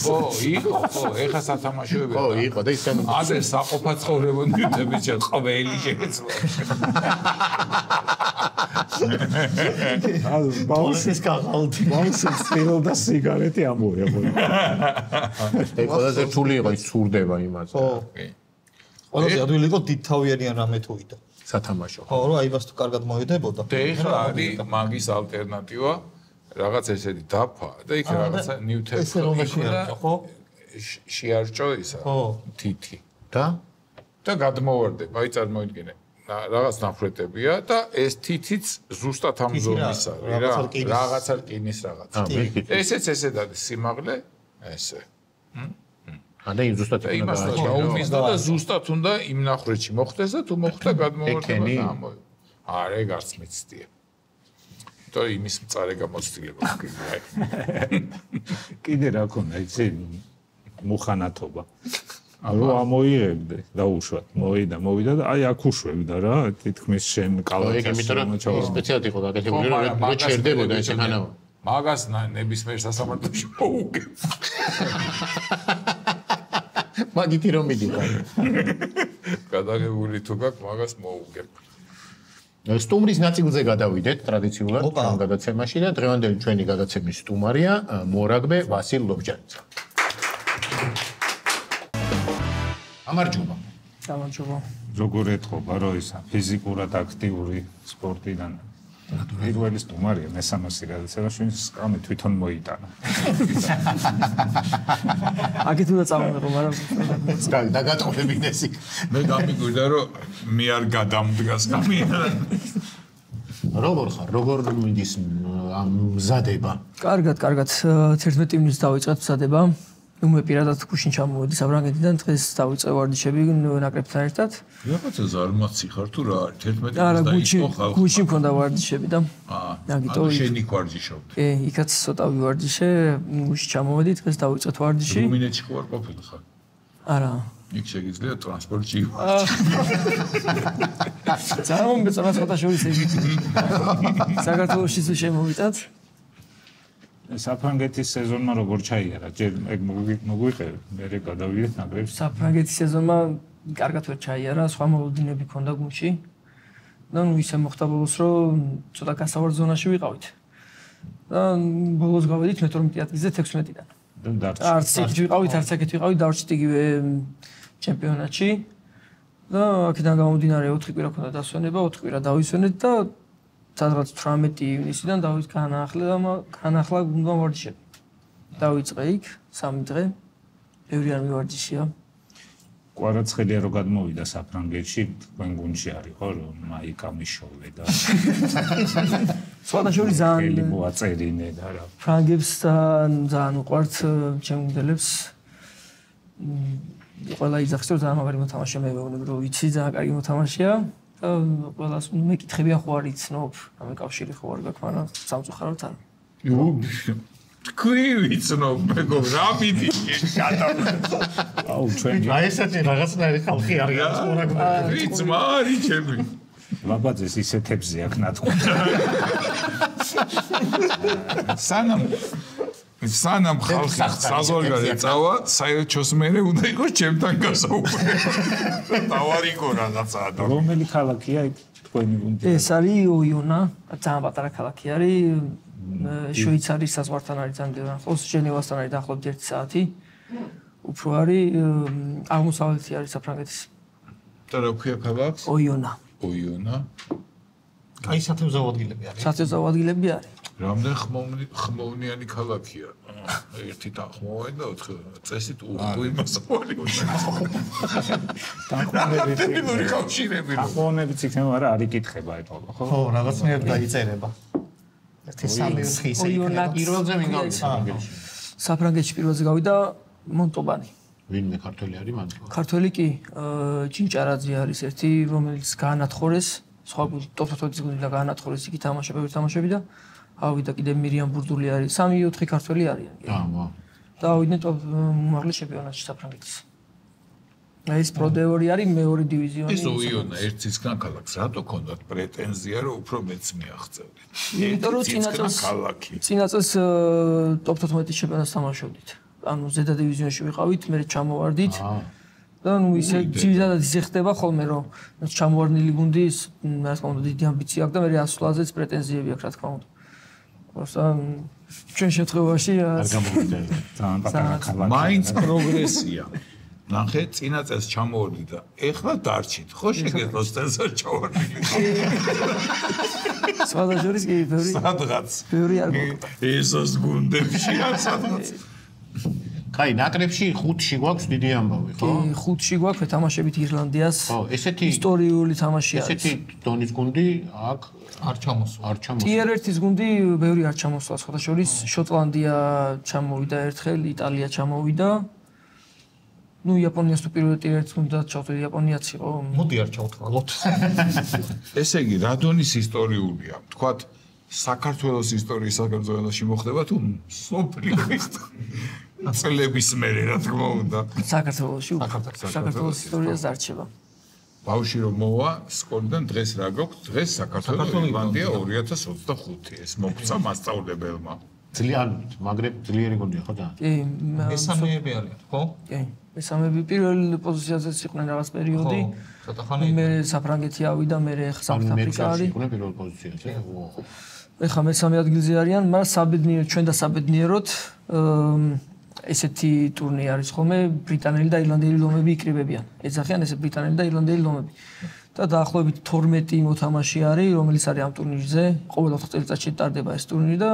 ხო, იყო, ხო, ეხა სათამაშოები. ხო, იყო და ისე ადრე საყოფა ცხოვრებოდი და ბიჭო, ყველი შეეცვა. ბავშვის კაღალდი. ბავშვის ცდილობდა სიგარეტი ამოიღო. ეს ყველაზე რთული იყო ის სურდება იმაზე. ხო. ყველაზე ადვილი იყო დიდთავიანიან რამე თუ იდა. სათამაშო. ხო, რომ აიბას თუ კარგად მოედებოდა. და ეხლა არის მაგის ალტერნატივა. რაღაც ესეთი დაფა და იქ რაღაცა ნიუტენი ესე რომ შეარჭო, ხო? შეარჭო ისა. ხო. თითი. და გადმოვარდება, აი წარმოიდგინე. რაღაც ნაფრეტებია და ეს თითიც ზუსტად ამ ზომის არის რა. რაღაცა რკინის რაღაცა. ესეც ესეთ არის სიმაღლე, ესე. და იმ ზუსტად იმას დაუმიზდა და ზუსტად უნდა იმ ნახრეთში მოხდეს და თუ მოხდა გადმოვარდება და ამოი. არა, ეგ არც მიცდია. და იმის მწარე გამოცდილება გქონდა. კიდე რა ქონდა, იცი, მუხანათობა. ანუ ამოიღებდე და უშვათ, მოვიდა და აი აქ უშვებდა რა, თითქმის შენ კალათას. ეგ იმიტომ რომ სპეციალად იყო გაკეთებული, რომ ჩერდებოდა ეს ხანავა. მაგას ნებისმიერ სასამართლოში მოუგებ. მაგითი რომ მიდიხარ. გადაღებული თუ გაქვს, მაგას მოუგებ. სტუმრის ნაწილზე გადავიდეთ ტრადიციულად ამ გადაცემაში და დღევანდელი ჩვენი გადაცემის სტუმარია მორაგბე ვასილ ლობჯანიძე. გამარჯობა. გამარჯობა. როგორ ეთქობა რომ ისა ფიზიკურად აქტიური სპორტიდან პირველი სტუმარია მესამესი გადაცემაში სკამი თვითონ მოიტანა. აგეთ უნდა წავიღო, მაგრამ დაგატყობებინეს იქ. მე გამიგვირდა რომ მე არ გადამდგა სკამი. როგორ ხარ? როგორ მიდის ამ მზადება? კარგად, 11 ივნისს დავიწყეთ მზადება. მე პირადად გუშინ ჩამოვედი საფრანგეთიდან, დღეს დავიწყე ვარდიშები ნაკრებთან ერთად. რაღაცა ზარმაცი ხარ თუ რა არის? 11 არა, გუშინ მქონდა ვარდიშები და ანუ შენი ვარდიშობდი. იქაც ცოტა ვივარდიშე, გუშინ ჩამოვედი, დღეს დავიწყეთ ვარდიში. რუმინეთში ხო არ ყოფილი ხარ? არა. იქ შეგიძლია ტრანსპორტში. ძალიან მეწონა შორის ეგეთი. საქართველოში თუ შემოვიდათ საფრანგეთის სეზონმა როგორ ჩაიარა? ჯერ ეგ მოგვიყევი, მე გადავიდეთ ნაკრებში. საფრანგეთის სეზონმა კარგად ვერ ჩაიარა, სხვა მოლოდინები ქონდა გუნდში. და ნუ ისე მოხდა ბოლოს, რომ ცოტა გასავარდ ზონაში ვიყავით. და ბოლოს გავედით მე-12 ადგილზე 16-დან. არც იქით ვიყავით, არც აქეთ ვიყავით, დავრჩით იგივე ჩემპიონატში. და აქედან გამომდინარე 4 კვირა ქონდა დასვენება, 4 კვირა დავისვენეთ და სადღაც 18 ივნისიდან განახლა გუნდმა ვარდიშები. დავიწყე იქ 3 დღე. ბევრი არ მივარდიშია. კვარაცხელია რო გადმოვიდა საფრანგეთში, თქვენ გუნდში არისო რომ მაიკა მიშოვე და სხვადასხვა ძალიან მოაწერინე და რა. ფრანგებს ძალიან უყვართ ჩემგუნდელებს. ყველა იძახს რომ ძალიან მაგარი მოთამაშეა, მე ვეუბნები რომ ვიცი ძალიან კარგი მოთამაშეა. ყველას მეკითხებიან ხო არ იცნობ, ამ კავშირი ხო არ გაქვს, მაგრამ სამწუხაროდ არა. თქვი ვიცნობ, მეგობ, რა მიდიე გადავ. აუ, ჩვენ ესეთი რაღაცნაირი ხალხი არის მორაგბე. ვიც მარი ჩემი. ლაბაძეს ისეთებზე აქ ნათქვი. სანამ ხალხი საზღვარგარეთ წავა, საერთოს მერე უნდა იყოს ჩემთან გასაუბრებელი. დავარიგო რაღაცა და რომელი ქალაქია თქვენი გუნდი? ეს არის ოიონა, ძალიან პატარა ქალაქი არის. შვეიცარიის საზღვართან არის ძალიან ახლოს, ჟენევასთან არის დაახლოებით 1 საათი. უფრო არის აღმოსავლეთი არის საფრანგეთის. და რა ქვია ქალაქს? ოიონა. ოიონა. აი სათევზაო ადგილები არის. სათევზაო ადგილები არის. რამდენ ხმოვნიანი ქალაქია? ერთი დახმოვანი და 4 წესით უყუ იმასავალი უნდა. თანხმოვნები კავშირები. თანხმოვნებიც იქნება, არა არ იკითხება ეტყობა, ხო? ხო, რაღაცნაირად დაიწერება. 1-3-4 ისე იქნება. პირველზე ვინ გავიდა? საფრანგეთში პირველზე გავიდა მონტობანი. ვინმე ქართველი არის მანდ? ქართველი კი ჩინჭარაძე არის ერთი, რომელიც გაანათხოვეს, სხვა ტოპ-10-ის გუნდიდან გაანათხოვეს, იგი თამაშები და ავიდა კიდე მირიან ბურდული არის, 3-4 ქართველი არიან. და ავიდნენ უმაღლეს ჩემპიონატში საფრანგეთის. ეს პროდევორი არის მეორე დივიზიონი. ეს ოიონა ერთისგან ქალაქს რატო ქონდათ პრეტენზია რომ უფრო მეც მიაღწევდით? იმიტომ რომ წინა წელს ტოპ-14 ჩემპიონატს თამაშობდით. ანუ ზედა დივიზიონში ვიყავით, მე ჩამოვარდით. და ნუ ისე ძირითადად ისე ხდება ხოლმე რომ ჩამოვარდნილი გუნდის, რა თქმა უნდა, დიდი ამბიცია აქვს და მე ასვლაზეც პრეტენზიები აქვს, რა თქმა უნდა. просто ჩვენ შემთხვევაში არ გამოვიდა. ძალიან პატარა ქალაქი. მაინც პროგრესია. ნახე, წინა წელს ჩამოვარდი და ეხლა დარჩით. ხო შეგეძლოს წელსა ჩავარდილი. სხვადასხვა კი ბევრი. სადღაც. ბევრი არ გვაქვს. ესოს გუნდებში არ სადღაც. კაი, ნაკრებში 5-ში გვაქვს დიდი ამბავი, ხო? კი, 5-ში გვაქვს თამაშებით ირლანდიას. ხო, ესეთი ისტორიული თამაში არის. ესეთი დონის გუნდი აქ არ ჩამოსვა. ტიერ 1-ის გუნდი ბევრი არ ჩამოსვლა, სხვადასხვა შოტლანდია ჩამოვიდა ერთხელ, იტალია ჩამოვიდა. ნუ იაპონიას თუ პირველ ტიერ 1-ს გუნდად ჩავთვლი, იაპონიაც იყო. მოდი არ ჩავთვალოთ. ესე იგი, რა დონის ისტორიულია? თქვათ საქართველოს ისტორიის საქართველოში მოხდება თუ სოფლიოს წლების მერე, რა თქმა უნდა. საქართველოში საქართველოს ისტორიას დარჩება. ბავში რომ მოვა სკოლიდან დღეს რა გაქვს? დღეს საქართველოს ირლანდია 2025 ეს მოგცა მასწავლებელმა. ძალიან მაგრებ ძლიერი გუნდია ხო და? კი, მესამეები არიან, ხო? კი. მესამეები პირველ პოზიციაზეც იყვნენ რაღაც პერიოდი. ცოტა ხანი მე საფრანგეთი ავიდა, მე სამხრეთ აფრიკა არის. იყვნენ პირველ პოზიციაზე. ეხლა მესამე ადგილზე არიან, მაგრამ საბედნიეროდ ჩვენ და საბედნიეროდ ესეთი ტურნი არის ხოლმე, ბრიტანელი და ირლანდიელი ლომები იკრიბებიან. ეძახიან ესე ბრიტანელი და ირლანდიელი ლომები. და დაახლოებით 12 მოთამაშე არის, რომელიც არის ამ ტურნირზე. ყოველ 4 წელიწადში ტარდება ეს ტურნირი და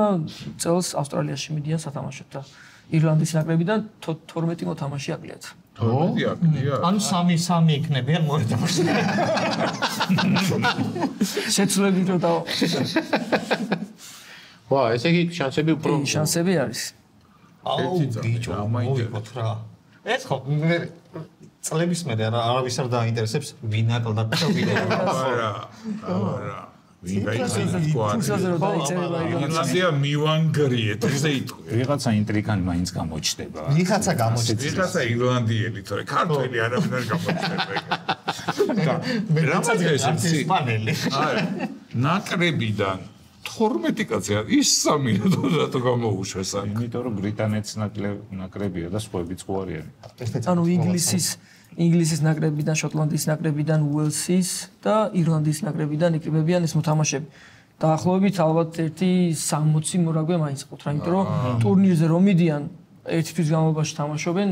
წელს ავსტრალიაში მიდიან სათამაშოდ და ირლანდის ნაკრებიდან 12 მოთამაშე აკლიათ. ანუ 3-3 იქნებიან მოეთამაშე. შეცვლებით რომ და ვა, ესე იგი შანსები უფრო შანსები არის. აუ ბიჭო, მოვიყოთ რა. ეს ხო წლების მერე არავის არ დაინტერესებს ვინ აკლდა და ვინ არა. ირლანდია მივანგრიეთ, ესე იტყვი. ვიღაცა ინტრიგანი მაინც გამოჩნდება. ვიღაცა გამოჩნდება. ვიღაცა ირლანდიელი, თორე ქართველი არავინ არ გამოჩნდება. მე რამაც ეს ისპანელი. არა, ნაკრებიდან 12 კაცი ის სამი რატო გამოუშვეს აქ? იმიტომ რომ ბრიტანეთის ნაკრებია და სხვაებიც ხო არიან. ანუ ინგლისის ნაკრებიდან, შოტლანდიის ნაკრებიდან, უელსის და ირლანდიის ნაკრებიდან იკრიბებიან ეს მოთამაშეები. დაახლოებით ალბათ 1-60 მორაგბე მაინც ყავთ რა, იმიტომ რომ ტურნირზე რომ მიდიან ერთი თვის განმავლობაში თამაშობენ,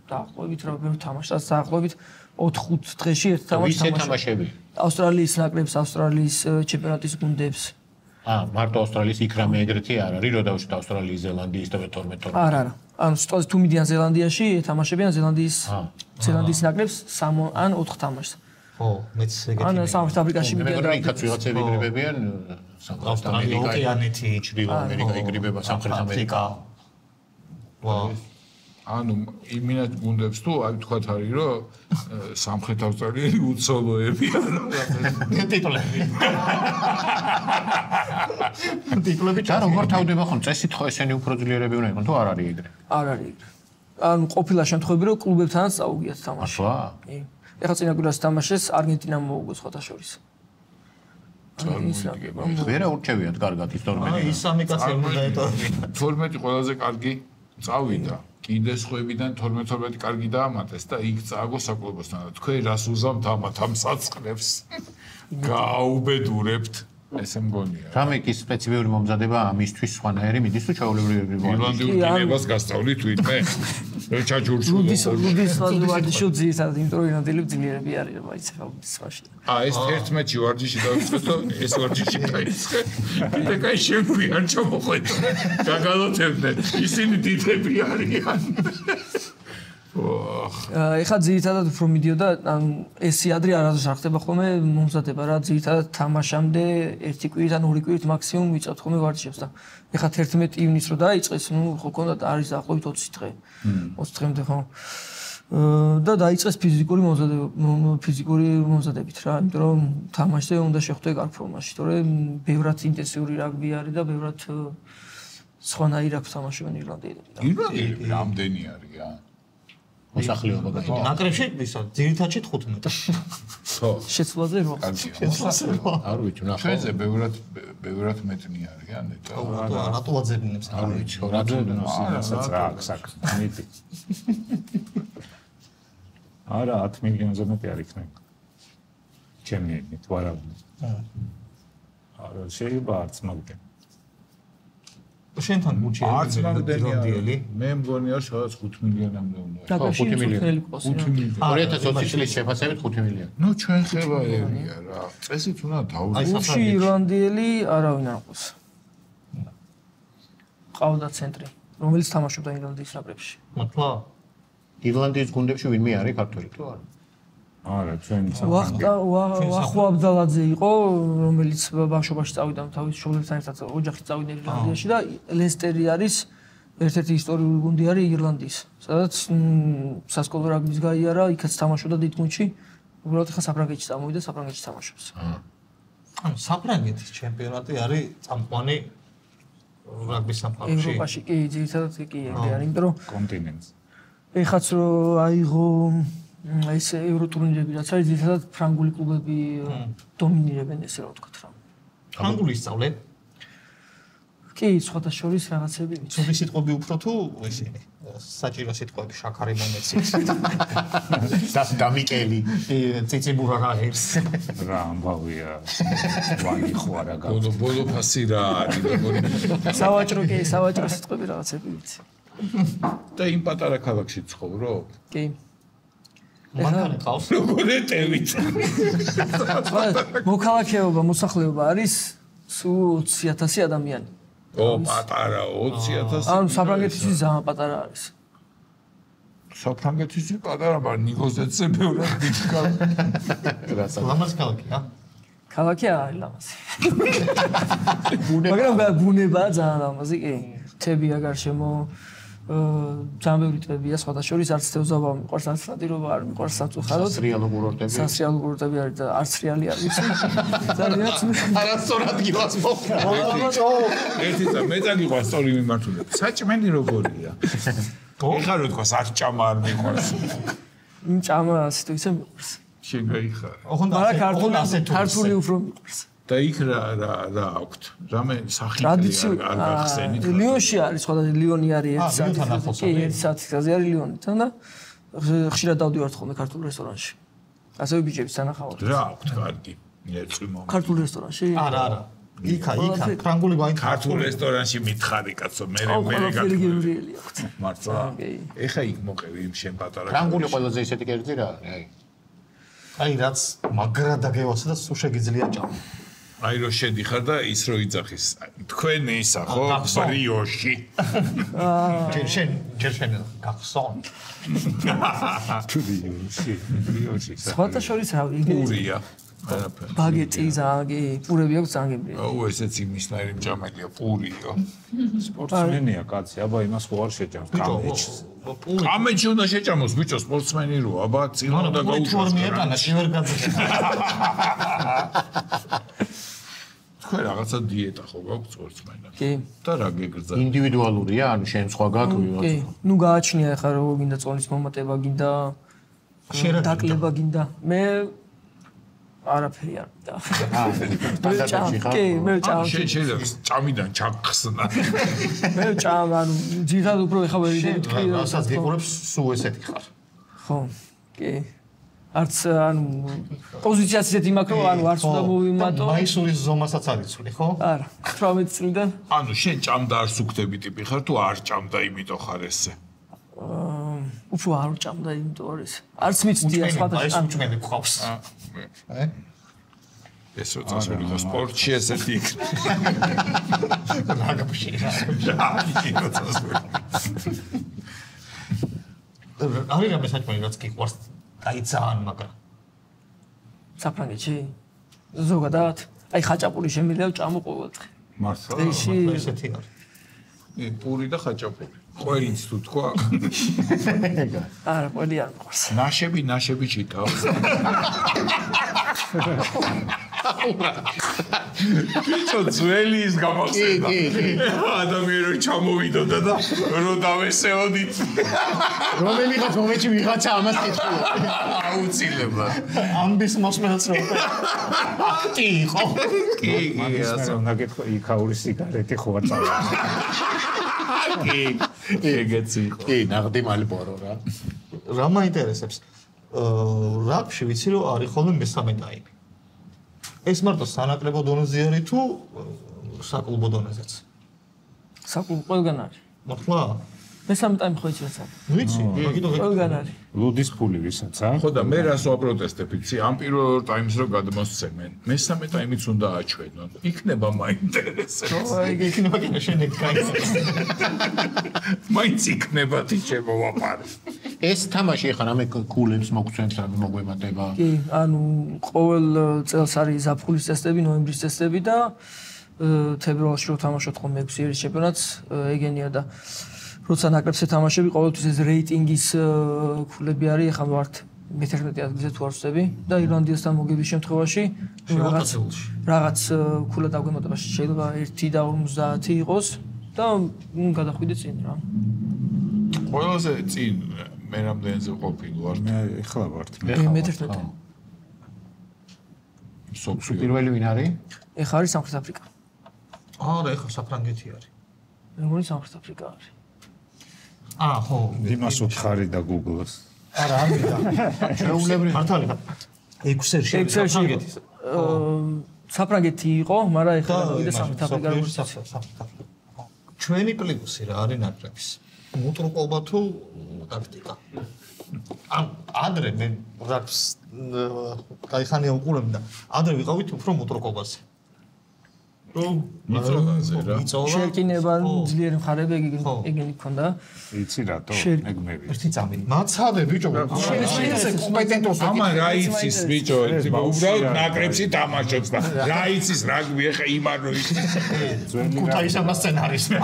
დაახლოებით რა ბევრი თამაშს, დაახლოებით 4-5 დღეში ერთ თამაშები. ავსტრალიის ნაკრებს, ავსტრალიის ჩემპიონატის გუნდებს. მარტო ავსტრალიის იქრამე ეგრეთი არ არის, რომ დავუშვათ ავსტრალიის, ზელანდიის და 12. არა. ანუ სიტყვაზე თუ მიდიან ზელანდიაში, ეთამაშებიან ზელანდიის ნაკრებს 3 ან 4 თამაშს. ხო, მეც ეგეთი. ან სამხრეთ აფრიკაში მიდიან და იქაც ვიღაცები იკრიბებიან, სამხრეთ ამერიკა, ოკეანეთი, ჩრდილო ამერიკა იკრიბება, სამხრეთ ამერიკა. ვა. ანუ იმინად გუნდებს თუ აი თქვათ არის რომ სამხრეთ ავსტრალიელი უცოლოები არა ტიტულები. ტიტულები და როგორ თავდება ხო წესით ხო ესენი უფრო ძლიერები უნდა იყოს თუ არ არის ეგრე? არ არის ეგრე. ანუ ყოფილა შემთხვევები რომ კლუბებთანაც წაუგიათ თამაში. ახლა? კი. ეხლა წინა კვირას თამაშეს არგენტინამ მოუგო სხვათა შორის. ვერა ურჩევიათ კარგად ის 12. ის სამი კაცი უნდა დაეტოვებინა. 12 ყველაზე კარგი წავიდა. კიდე სხვებიდან 12 კარგი დაამატეს და იქ წააგო საკლუბოსთან და თქვენ რას უზამთ ამ საწყლებს გააუბედურებთ ესე მგონია რამე კი სპეციფიური მომზადება ამისთვის სხვანაირი მიდის თუ ჩაოლებრივი ირლანდიურ დინებას გასწავლით ვინმე ჩაჯურს ლუდის ვარჯიში ძირითადად იმიტომ რომ ირლანდიელები ძლიერები არიან მაინც ხალხის სვაში ეს 11 ვარჯიში დავიწყეთო ეს ვარჯიში დაიწყე კიდე კაი შემგვიან ჩამოყვეთ გაგალოთებდნენ ისინი დიდები არიან ეხლა ძირითადად უფრო მიდიოდა ან ესი ადრე არასდროს არ ხდება ხოლმე მომზადება რა ძირითადად თამაშამდე ერთი კვირით ან ორი კვირით მაქსიმუმ ვიწევთ ხოლმე ვარჯიშებს და ეხლა 11 ივნისს რო დაიწყეს ნუ ხო კონდა არის დაახლოებით 20 დღე 20 დღემდე ხო და დაიწყეს ფიზიკური მომზადებით რა იმიტომ რომ თამაშზე უნდა შეხვდე კარგ ფორმაში თორემ ბევრად ინტენსიური რაგბი არის და ბევრად სხვანაირი აქვს თამაშობენ ირლანდიელები ირლანდიელები რამდენი არიან მოსახლეობა გაიგო. ნაკრებში ისა ძირითადში 15. ხო. შეცვლაზე 8. არ ვიცი, ნახო. ჩვენზე ბევრად მეტნი არიან და რატო აძებნებს? არ ვიცი, რატო ასაც რა აქვს აქ. მეტი. არა 10 მილიონზე მეტი არ იქნება. ჩემი იგივე ვარავინ. არა შეიძლება არც მაგდენ. შენთან გუჩი არც მაგდენიელი მე მგონია სადაც 5 მილიონამდე უნდა ხო 5 მილიონი 5 მილიონი 2020 წლის შეფასებით 5 მილიონი ნუ ჩვენ ხევაერია რა წესით უნდა დავუშვათ უში ირლანდიელი არავინ არ ყავს ყავდა ცენტრი რომელიც თამაშობდა ირლანდიის ნაკრებში მართლა ირლანდიის გუნდებში ვინმე არის ქართველი თუ არა არა ჩვენ ვახო აბდალაძე იყო რომელიც ბავშვობაში წავიდა თავის შვილებთან ერთად ოჯახით წავიდა ირლანდიაში და ლესტერი არის ერთ-ერთი ისტორიული გუნდი არის ირლანდიის სადაც სასკოლო რაგბის გაიარა იქაც თამაშობდა დიდ გუნდში უბრალოდ ხა საფრანგეთში წამოვიდა საფრანგეთში თამაშობს ანუ საფრანგეთის ჩემპიონატი არის წამყვანი რაგბის საფრანგეთში ევროპაში კი ძირითადად კი არის იმიტომ რომ კონტინენტს ეხაც რო აიღო ეს ევროტურნირები რაც არის ძირითადად ფრანგული კლუბები დომინირებენ ესე რა ვთქვათ რა. ფრანგული ისწავლენ? კი, სხვათა შორის რაღაცები. ცუდი სიტყვები უფრო თუ ისინი საჭირო სიტყვები შაქარი მომეცი. დამიკელი. ციციბურა გაერს. რა ამბავია. ვაი ხო არა გა. ბოლო ფასი რა არის? სავაჭრო სიტყვები რაღაცები ვიცი. და იმ პატარა ქალაქში ცხოვრობ? კი. მანქანა ყავს. როგორ ეტევით? მოქალაქეობა, მოსახლეობა არის სულ 20,000 ადამიანი. პატარა 20,000. ანუ საფრანგეთის ძალიან პატარა არის. საფრანგეთის პატარა, მაგრამ ნიგოზეთზე ბევრად დიდი ქალაქი. ლამაზი ქალაქია. ქალაქი არის ლამაზი. მაგრამ ბუნებაა ძალიან ლამაზი, კი. თებია გარშემო ძალიან ბევრი ტბებია, სხვათა შორის არც თევზავა მიყვარს, არც ნადირობა არ მიყვარს სამწუხაროდ. სასრიალო კურორტები. სასრიალო კურორტები არის და არც რეალი არ ვიცი. ძალიან არასწორად გიყვარს მოხდა. ერთი და მე წაგიყვარს სწორი მიმართულება. საჭმელი როგორია? ეხლა რო თქვა საჭამა არ მიყვარს. ჭამა ასე თუ ისე მიყვარს. შენ გაიხარე. მაგრამ ქართული უფრო მიყვარს. და იქ რა აქვთ? რამე სახელი არ გახსენით? ლიონში არის სხვადასხვა ლიონი არის 1 საათი. კი, 1 საათი გზაზე არის ლიონიდან და ხშირად დავდივართ ხოლმე ქართულ რესტორანში. ასევე ბიჭების თანახავად. რა აქვთ კარგი? ერთი მომენტი. ქართულ რესტორანში? არა. იქა, ფრანგული ვაინი ქართულ რესტორანში მითხარი კაცო, მე გემრიელი აქვთ. მართლა. ეხა იქ მოყევი იმ შენ პატარა. ფრანგული ყველაზე ისეთი კერძი რა არის? აი რაც მაგრა დაგევასა და სულ შეგიძლია ჭამა. აი რო შედიხარ და ის რო იძახის. თქვენ ისა ხო ბრიოში. ჯერ შენ გახსონ. ბრიოში. სხვათა შორის რა პურია. ბაგეტი ზაგი, პურები აქვს ძალიან გემრიელი. აუ ესეც იმისნაირი მჭამელია, პურიო. სპორტსმენია კაცი, აბა იმას ხო არ შეჭამს კამეჩს. კამეჩი უნდა შეჭამოს ბიჭო, სპორტსმენი რო, აბა წინ უნდა გაუშვას. მიეტანა, შევერ გაძახე. თქვენ რაღაცა დიეტა ხო გაქვთ სპორტსმენებს? კი. და რა გეგრძა? ინდივიდუალურია, ანუ შენ სხვა გაქვი. კი. ნუ გააჩნია ახლა როგორ გინდა წონის მომატება, გინდა დაკლება გინდა. მე არაფერი არ და. კი, მე ჭამ. შენ ჭამიდან ჩახსნა. მე ჭამ, ანუ ძირად უფრო ეხა ვერ იდეით კი. რასაც გიყურებს, სულ ესეთი ხარ. ხო. კი. არც ანუ პოზიციაც ისეთი მაქვს, რომ ანუ არც უნდა მოვიმატო. მაისურის ზომასაც არიცვლი, ხო? არა, 18 წლიდან. ანუ შენ ჭამდა არ სუქდები ტიპი ხარ თუ არ ჭამდა, იმიტომ ხარ ესე? უფრო არ ჭამდა, იმიტომ არის. არც მიცდია სხვათა აი უჭმელი გყავს. ეს რო წასულიყო სპორტში ესეთი იქნება. რაგაბში. არის რამე საჭმელი რაც გიყვარს? აი ძალიან მაგრა. საფრანგეთში ზოგადად აი ხაჭაპური შემიძლია ჭამო ყოველდღე. მართლა ესეთი არის. პური და ხაჭაპური. ყველიც თუ თქვა. არა, ყველი არ მყავს. ნაშები ჩიტავს. ბიჭო ძველი ის გამახსენდა. ადამიანი რო ჩამოვიდოდა და რო დავესეოდით. რომელიღაც მომენტში ვიღაცა ამას კითხულობ. აუცილებლად. ამბის მოსმენაც რო აქტი იყო. კი, ასე უნდა გეთქვა იქაური სიგარეტი ხო არ წავა. ეგეც იყო. კი, ნაღდი მალბორო რა. რა მაინტერესებს? რაკში ვიცი რომ არის ხოლმე მესამე ტაიმი. ეს მარტო სანაკრებო დონეზე არის თუ საკლუბო დონეზეც? საკლუბო ყველგან არის. მართლა? მესამე ტაიმი ხო იცი რაცა? ვიცი, მაგითო ყველგან არის. ლუდის ფული ვისაც ა? ხო და მე რას ვაპროტესტებ, იცი? ამ პირველ ტაიმს რო გადმოსცემენ, მესამე ტაიმიც უნდა აჩვენონ. იქნება მაინტერესებს. აი იქნება კიდე შენ ეგ გაიგე. მაინც იქნება თიჩებო ვაპარე. ეს თამაში ახლა რამე კულებს მოგცემთ რა მოგვემატება? კი, ანუ ყოველ წელს არის ზაფხულის ტესტები, ნოემბრის ტესტები და თებერვალში რო თამაშობთ ხოლმე 6 ერის ჩემპიონატს, ეგენია და როცა ნაკრებზე თამაშები, ყოველთვის ეს რეიტინგის ქულები არის, ახლა ვართ მე-11 ადგილზე თუ არ ვწდები და ირლანდიასთან მოგების შემთხვევაში რაღაც ქულა დაგვემატება, შეიძლება 1 და 50 იყოს და გადახვიდე წინ რა. ყველაზე წინ მე რამდენზე ყოფილი ვარ? მე ეხლა ვარ. მე-11. სოფლიო პირველი ვინ არის? ეხლა არის სამხრეთ აფრიკა. არა, ეხლა საფრანგეთი არის. მეგონი სამხრეთ აფრიკა არის. ხო. იმას უთხარი და Google-ს. არა, არ მინდა. შეულებრივ მართალია. ექსელში საფრანგეთის. საფრანგეთი იყო, მაგრამ ეხლა მოვიდა სამხრეთ აფრიკა როგორც ჩვენი პლუსი რა არის ნაკრების. მოტროკობა თუ ტაქტიკა. ადრე მე რაკს кайხანია უყურებ და ადრე ვიყავით უფრო მოტროკობაზე. მიწოლაზე რა. შეკინება ძლიერი მხარეები ეგენი ქონდა. იცი რატო? ეგმები. ერთი წამი. მაცადე ბიჭო. შენზე კომპეტენტოს ამან რა იცის ბიჭო? უბრალოდ ნაკრებში თამაშობს და რა იცის რაგბი ეხა იმანო იცის. ქუთაისმა სცენარისტმა.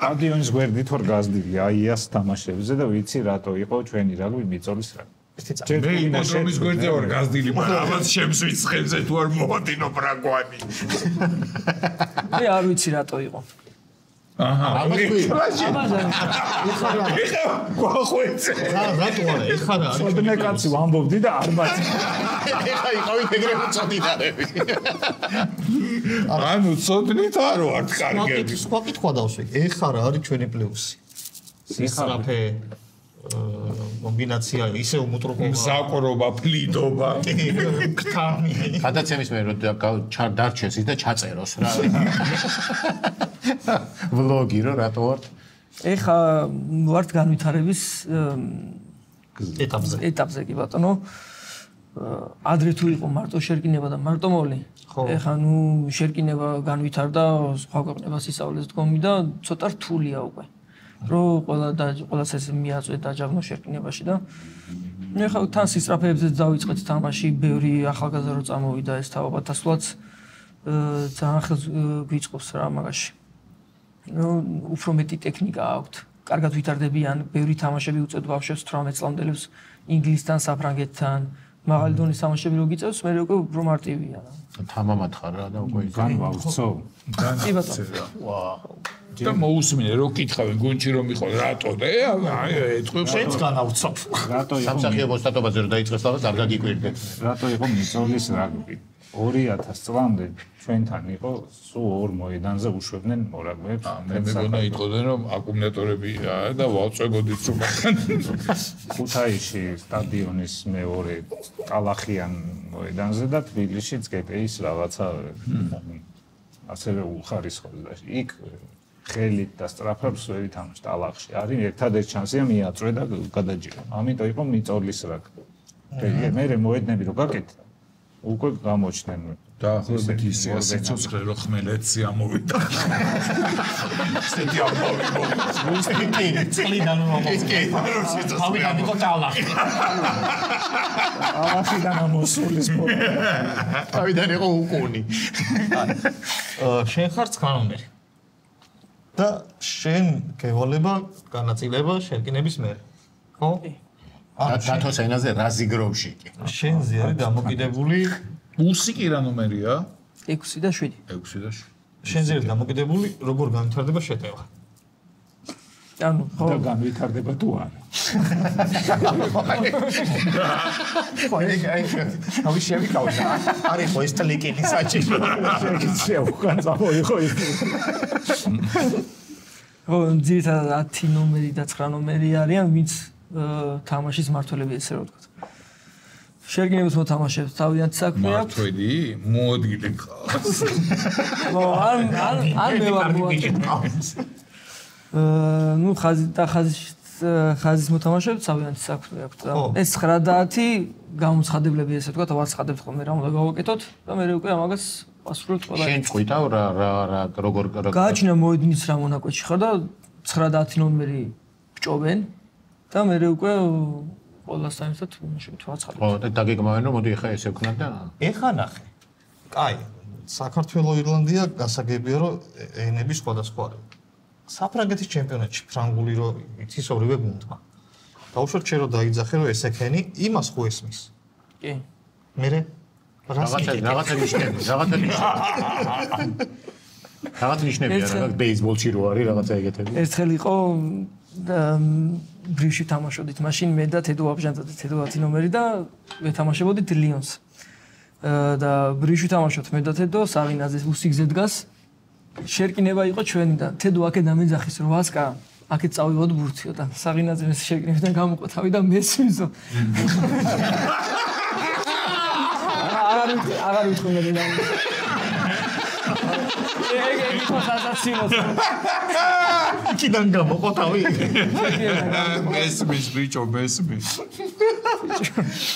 სტადიონის გვერდით ვარ გაზრდილი აიას თამაშებზე და ვიცი რატო იყო ჩვენი რაგბი მიწოლის რაგბი. მე იმოდრომის გვერდზე ვარ გაზრდილი, მაგრამ ამას შემსვით ხებზე თუ არ მოვადინო ბრაგვანი. მე არ ვიცი რატო იყო. ამას ქვი ეხა გვახვეწე. რატო არა? ეხა რა არის? სოდნე კაცი ვამბობდი და არ მაწი. ეხა იყავით ეგრე უწოდიდარები ანუ წოდნით არ ვართ კარგები. სხვა კითხვა დავსვი. ეხა რა არის ჩვენი პლუსი? სისწრაფე კომბინაცია ისე უმოტროკობა მსაკრობა ფლიდობა ქტამი გადაცემის მე რომ დარჩეს ის და ჩაწეროს რა ვლოგი რო რატო ვარ ეხა ვართ განვითარების ეტაპზე კი ბატონო ადრე თუ იყო მარტო შერკინება და მარტო მოვლი ეხა ნუ შერკინება განვითარდა სხვა ქვეყნებას ისწავლეს დგომი და ცოტა რთულია უკვე რო ყველას ეს მიაწვეთ დაჯავნო შერკინებაში და ეხლა თან სისწრაფეებზე დავიწყეთ თამაში ბევრი ახალგაზრდა რო წამოვიდა ეს თავობათ ასვლაც ძალიან ხელს გვიწყობს რა მაგაში ნუ უფრო მეტი ტექნიკა აქვთ კარგად ვითარდებიან ბევრი თამაშები უწევთ ბავშვებს 18 წლამდელებს ინგლისთან საფრანგეთთან მაღალი დონის თამაშები რო გიწევს მე უკვე უფრო მარტივია რა თამამად ხარ რა და უკვე განვავრცო კი ბატონო ვა და მოусმინე რო კითხავენ გუნჩი რომ იყო რატო და ეთქვი შეც განავცობ რატო იყო სამსახიობო სტატობაზე რომ დაიწყეს და კარგად იკვირდეთ რატო იყო მიწოლის რაგბი 2000 წლამდე ჩვენთან იყო სულ ორ მოედანზე უშვებდნენ მორაგბეებს მე მეგონა იტყოდნენ რომ აკუმულატორები და ვავწვებოდით სულთან ქუთაისში სტადიონის მეორე კალახიან მოედანზე და თბილისში წკეპეის რაღაცა ასევე უხარისხობს და იქ ხელით და სწრაფებს ვერ ითამაშთ ალახში არის ერთადერთი შანსია მიაწვე და გადაჯირო ამიტომ იყო მიწოლის რაგბი მე მოედნები რო გაკეთე უკვე გამოჩნდნენ დაახლოებით ისეა სიცოცხლე რო ხმელეთში ამოვიდა სტედი ამოვიდა წლიდან მომოვიდა თავიდან იყო წალახი ალახიდან ამოსულის თავიდან იყო უკუნი შენ ხარ წყალმერი და შენ გევალება განაწილება შერკინების მერე ხო? დათოს ენაზე რაზიგროვში კი შენზე არის დამოკიდებული უსი კი რა ნომერია 6 და 7 6 და 7 შენზე არის დამოკიდებული როგორ განვითარდება შეტევა ანუ ხო და განვითარდება თუ არა ხო აი შევიკავდა არის ხო ეს ტლიკინი საჭირო შეგიძლია უკან წამოიღო ის ხო ძირითადად 10 ნომერი და 9 ნომერი არიან ვინც თამაშის მართველები ესე რომ ვთქვათ. შერკინებს მოთამაშებს თავიანთ საქმე აქვს. მართველი მოადგილე ყავს. ან მე ვარ მოადგილე. ნუ ხაზის მოთამაშებს თავიანთ საქმე აქვს. ეს 9-10 გამოცხადებლები ესე ვთქვათ, ვარცხადებთ ხოლმე რა უნდა გავაკეთოთ და მე უკვე ამაგას პასუხობთ ყველა. შენ წვითავ რა როგორ გააჩინა მოედნის რა მონაკვეთში ხარ და 9-10 ნომერი ბჭობენ. და მე უკვე ყველასთან ერთად მაშინ ვაცხადებ. ხო, და დაგეგმავენ რომ მოდი ეხა ესე ვქნათ და ეხა ნახე. კაი, საქართველოს ირლანდია გასაგებია რომ ენები სხვადასხვა არის. საფრანგეთის ჩემპიონატში ფრანგული რო იცის ორივე გუნდმა. დაუშვათ შენ რომ დაიძახე რომ ესექენი იმას ხო ესმის. კი. მერე რაღაცა ნიშნები რა ბეისბოლში რო არის რაღაცა ეგეთები. ერთხელ იყო ბრიში თამაშობდით მაშინ მე და თედო აბჟანძა და თედო 10 ნომერი და ვეთამაშებოდით ლიონს. და ბრიში თამაშობთ მე და თედო სავინაძე უსიგზე დგას. შერკინება იყო ჩვენი და თედო აქეთ დამეძახის 8-სკა აქეთ წავივოდ ბურთიო და სავინაძე მე შერკინებიდან გამოყო თავი და მესვიზო. აღარ ვიტყოდი და ეგ ფასაცინოს იქიდან გამოყო თავი მესმის ბიჭო მესმის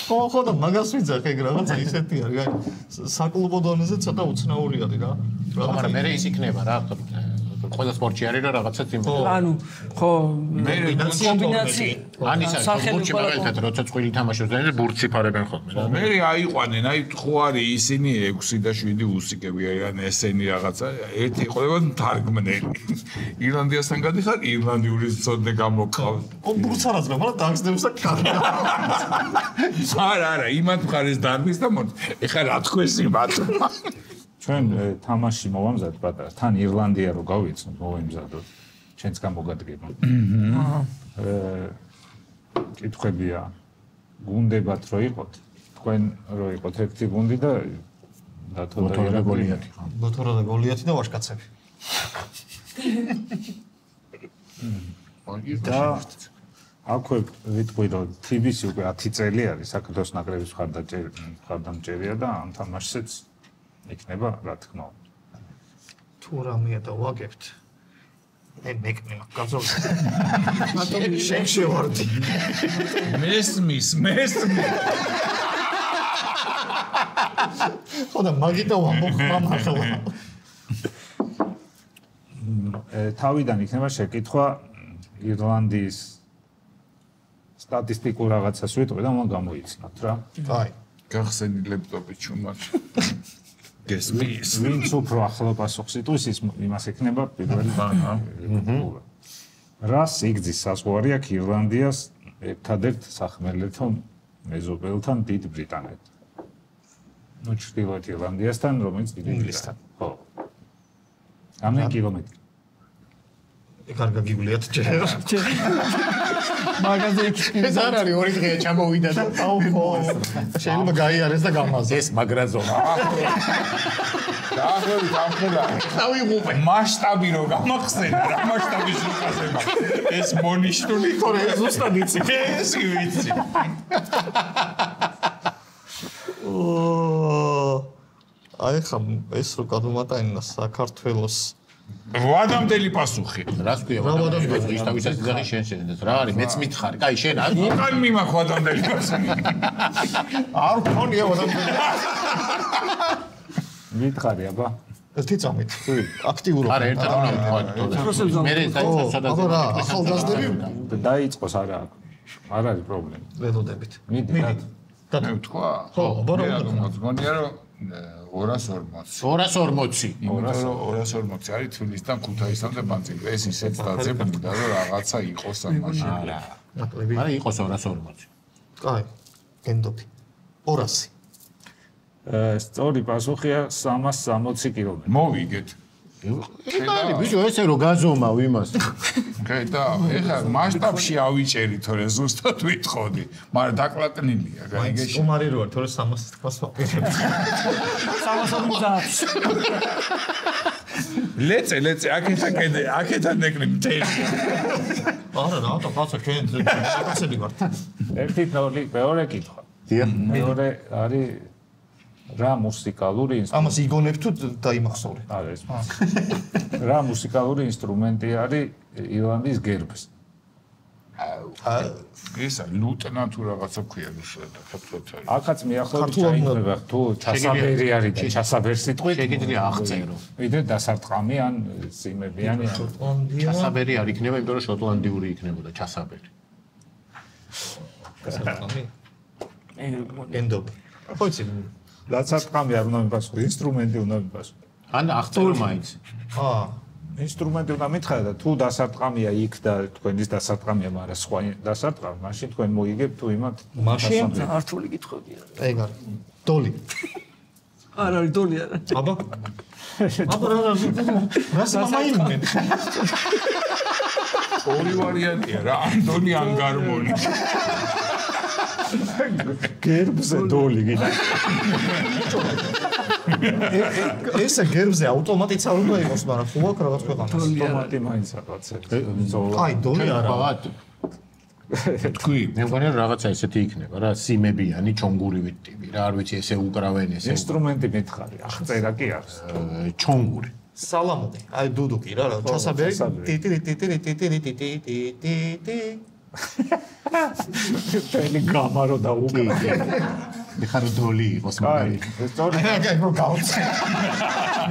ხო და მაგას ვიძახე რაღაცა ისეთი არის საკლუბო დონეზე ცოტა უცნაურიადი რა მაგრამ მე ის იქნება რა ყველა სპორტში არის რა რაღაცა იმედი ანუ ხო მე კომბინაცია ან ისა ბურთი მაგალითად როცა წყვილი თამაშობს და ბურთი ფარებენ ხოლმე რა მე აიყვანენ აი ხო არის ისინი 6 და 7 უსიკები არიან ესენი რაღაცა ერთი ყოლება თარგმნელი ირლანდიასთან გადიხარ ირლანდიური ცოდნე გამოგყავს ბურთს არ აძლევ მაგრამ დააგზნებს და კარგა არა იმათ მხარეს დარბის და მოდი ეხლა რა თქვენსი ბატონო ჩვენ თამაში მოვამზადეთ პატარა თან ირლანდია რო გავიცნოთ მოვემზადოთ ჩვენც გამოგადგება კითხვებია გუნდებად რო იყოთ თქვენ რო იყოთ ერთი გუნდი და მოთორა და გოლიათი ხო მოთორა და გოლიათი და ვაშკაცები და აქვე ვიტყვი რომ TBC უკვე 10 წელი არის საქართველოს ნაკრების მხარდამჭერია და ამ თამაშშიც იქნება რა თქმა უნდა თუ რამეა და ვაგებთ მე მეკნილა გაზოლა შენ შევარდი მესმის ხო და მაგიტო ვამბობ ახლა თავიდან იქნება შეკითხვა ირლანდიის სტატისტიკურ რაღაცას ვიტყვი და მან გამოიცნოთ რა აი გახსენი ლეპტოპი ჩუმად გესმის ვინც უფრო ახლა პასუხს იტყვის ის იმას ექნება პირველი ბანა რას იგზის საზღვარი აქვს ირლანდიას ერთადერთ სახმელეთო მეზობელთან დიდ ბრიტანეთთან ნუ ჩრდილოეთ ირლანდიასთან რომელიც დიდი ინგლისთან ხო რამდენი კილომეტრი ეგარ გაგიგულიათ ჯერ მაგაზე იქ ეს არ არის ორი დღეა ჩამოვიდა და აუ ხო შეიძლება გაიარეს და გამაზე ეს მაგრაზომა დაახლოებით ამხელა დავიღუპე მასშტაბი რო გამახსენა რა მასშტაბის უკაზება ეს მონიშნული თორე ზუსტად იცი ეს ვიცი აი ხა ეს რო გადმატაინა საქართველოს ვადამდელი პასუხი რას ქვია ვადამდელი ის თავისაც ძაღი შენ შენდეს რა არის მეც მითხარი კაი შენ არ უკან მიმაქ ვადამდელი პასუხი არ ქონია ვადამდელი მითხარი აბა ერთი წამით აქტიურობა არა ერთად უნდა ვთქვა მე სადაც აბა რა ახალგაზრდები დაიწყოს არა არ არის პრობლემა ველოდებით მიდი მე ვთქვა ხო აბა რა მგონია რომ 240 იმიტომ რომ 240 არის თბილისიდან ქუთაისამდე პანწილი ეს ისეთ დაძებნიდა რომ რაღაცა იყოს ამ მაშინ არა არა იყოს 240 კაი გენდობი 200 სწორი პასუხია 360 კილომეტრი მოვიგეთ ეხლა ბიჭო ესე რო გაზომავ იმას და ეხლა მასშტაბში ავიჭერი თორე ზუსტად ვიტყოდი მაგრამ დაკლაკნილია გაიგეში უმარი რო არ თორე 300 თქოს ვაპირებ 350 ლეწე აქეთან ნეკნი მთელი არა რა ხაცა ჩვენ საკაცები ვართ ერთი მეორე კითხვა მეორე არის რა მუსიკალური ამას იგონებ თუ დაიმახსოვრე არა ეს რა მუსიკალური ინსტრუმენტი არის ირლანდიის გერბს ისა ლუტნა თუ რაღაცა ქვია რუსულად ქართულად არის აქაც მიახლოებით ჩაიგდება თუ ჩასაბერი არის და ჩასაბერს სიტყვით შეგიძლია აღწერო ვიდრე დასარტყამი ან სიმებიანი ან ჩასაბერი არ იქნება იმიტომ რომ შოტლანდიური იქნებოდა ჩასაბერი გენდობი ხო იცი დასარტყამი არ უნდა მიპასუხო ინსტრუმენტი უნდა მიპასუხო ან აღწერო მაინც ინსტრუმენტი უნდა მითხრა და თუ დასარტყამია იქ და თქვენის დასარტყამია მაგრამ სხვა დასარტყამი მაშინ თქვენ მოიგებთ თუ იმათ მაშინ ართული კითხვებია ეგ არის დოლი არ არის დოლი არა აბა რა სამაიმენ ორი ვარიანტია რა ანდონი ან გარმონი გერბზე დოლი გიდა. ესე გერბზე ავტომატიც არ უნდა იყოს, მაგრამ ხო აქვს რაღაც ქვეყანას. ავტომატი მაინც რაღაცა. აი, დოლი არა. თქვი, მე მგონი რაღაცა ესეთი იქნება რა, სიმებიანი, ჩონგურივი ტიპი რა, არ ვიცი ესე უკრავენ ესე. ინსტრუმენტი მითხარი, აღწერა კი არის. ჩონგური. სალამონი, აი დუდუკი რა, ჩასაბერი. ტელი გამარო და უკრა. ეხლა დოლი იყოს მაგარი. ეს სწორი. აი, რო გავწე.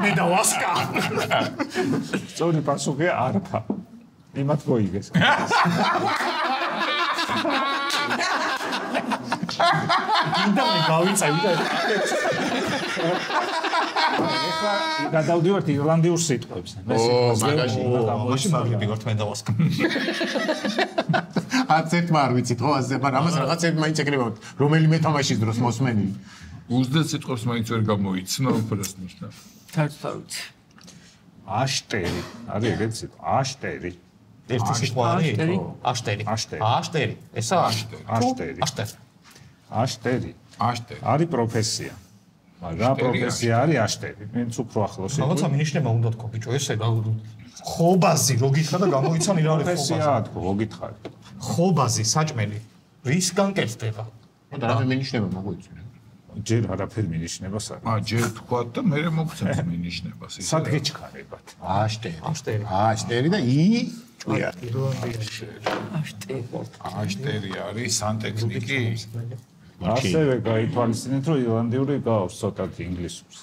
მე დავასკა. სწორი პასუხია არაფა. იმათ მოიგეს. ინდამი გავიწევი და ეხლა გადავდივართ ირლანდიურ სიტყვებს. მე მაშინ მაგები ვარ თქვენ დავასკა. აცეთ არ ვიცით ხო ასე, მაგრამ ამას რაღაცები მაინც ეკნება რომელიმე თამაშის დროს მოსმენილი. უზდეთ სიტყვებს მაინც ვერ გამოიცნო უბრალოდ ნიშნა. საერთოდ არ ვიცი. აშტერი, არის ეგეთი სიტყვა, აშტერი. ერთი სიტყვა არის? აშტერი. აშტერი. ესა აშტერი. აშტერი. არის პროფესია. მაგრამ პროფესია არის აშტერი. მეც უფრო ახლოს ვიყავ. რაღაცა მინიშნება უნდა თქო ბიჭო, ესე ხობაზი რო გითხრა და გამოიცანი რა არის პროფესია თქო, რო გითხარი. ხობაზი საჭმელი რისგან კეთდება? და რა მინიშნება მოგვიწვია. ჯერ არაფერი მინიშნება სად. ჯერ თქვა და მე მოგცემ მინიშნებას ისე. სად გეჩქარებათ? აშტერი და ჭუია. აშტერი არის სანტექნიკი. ასევე გაითვალისწინეთ, რომ ირლანდიური გავს ცოტათი ინგლისურს.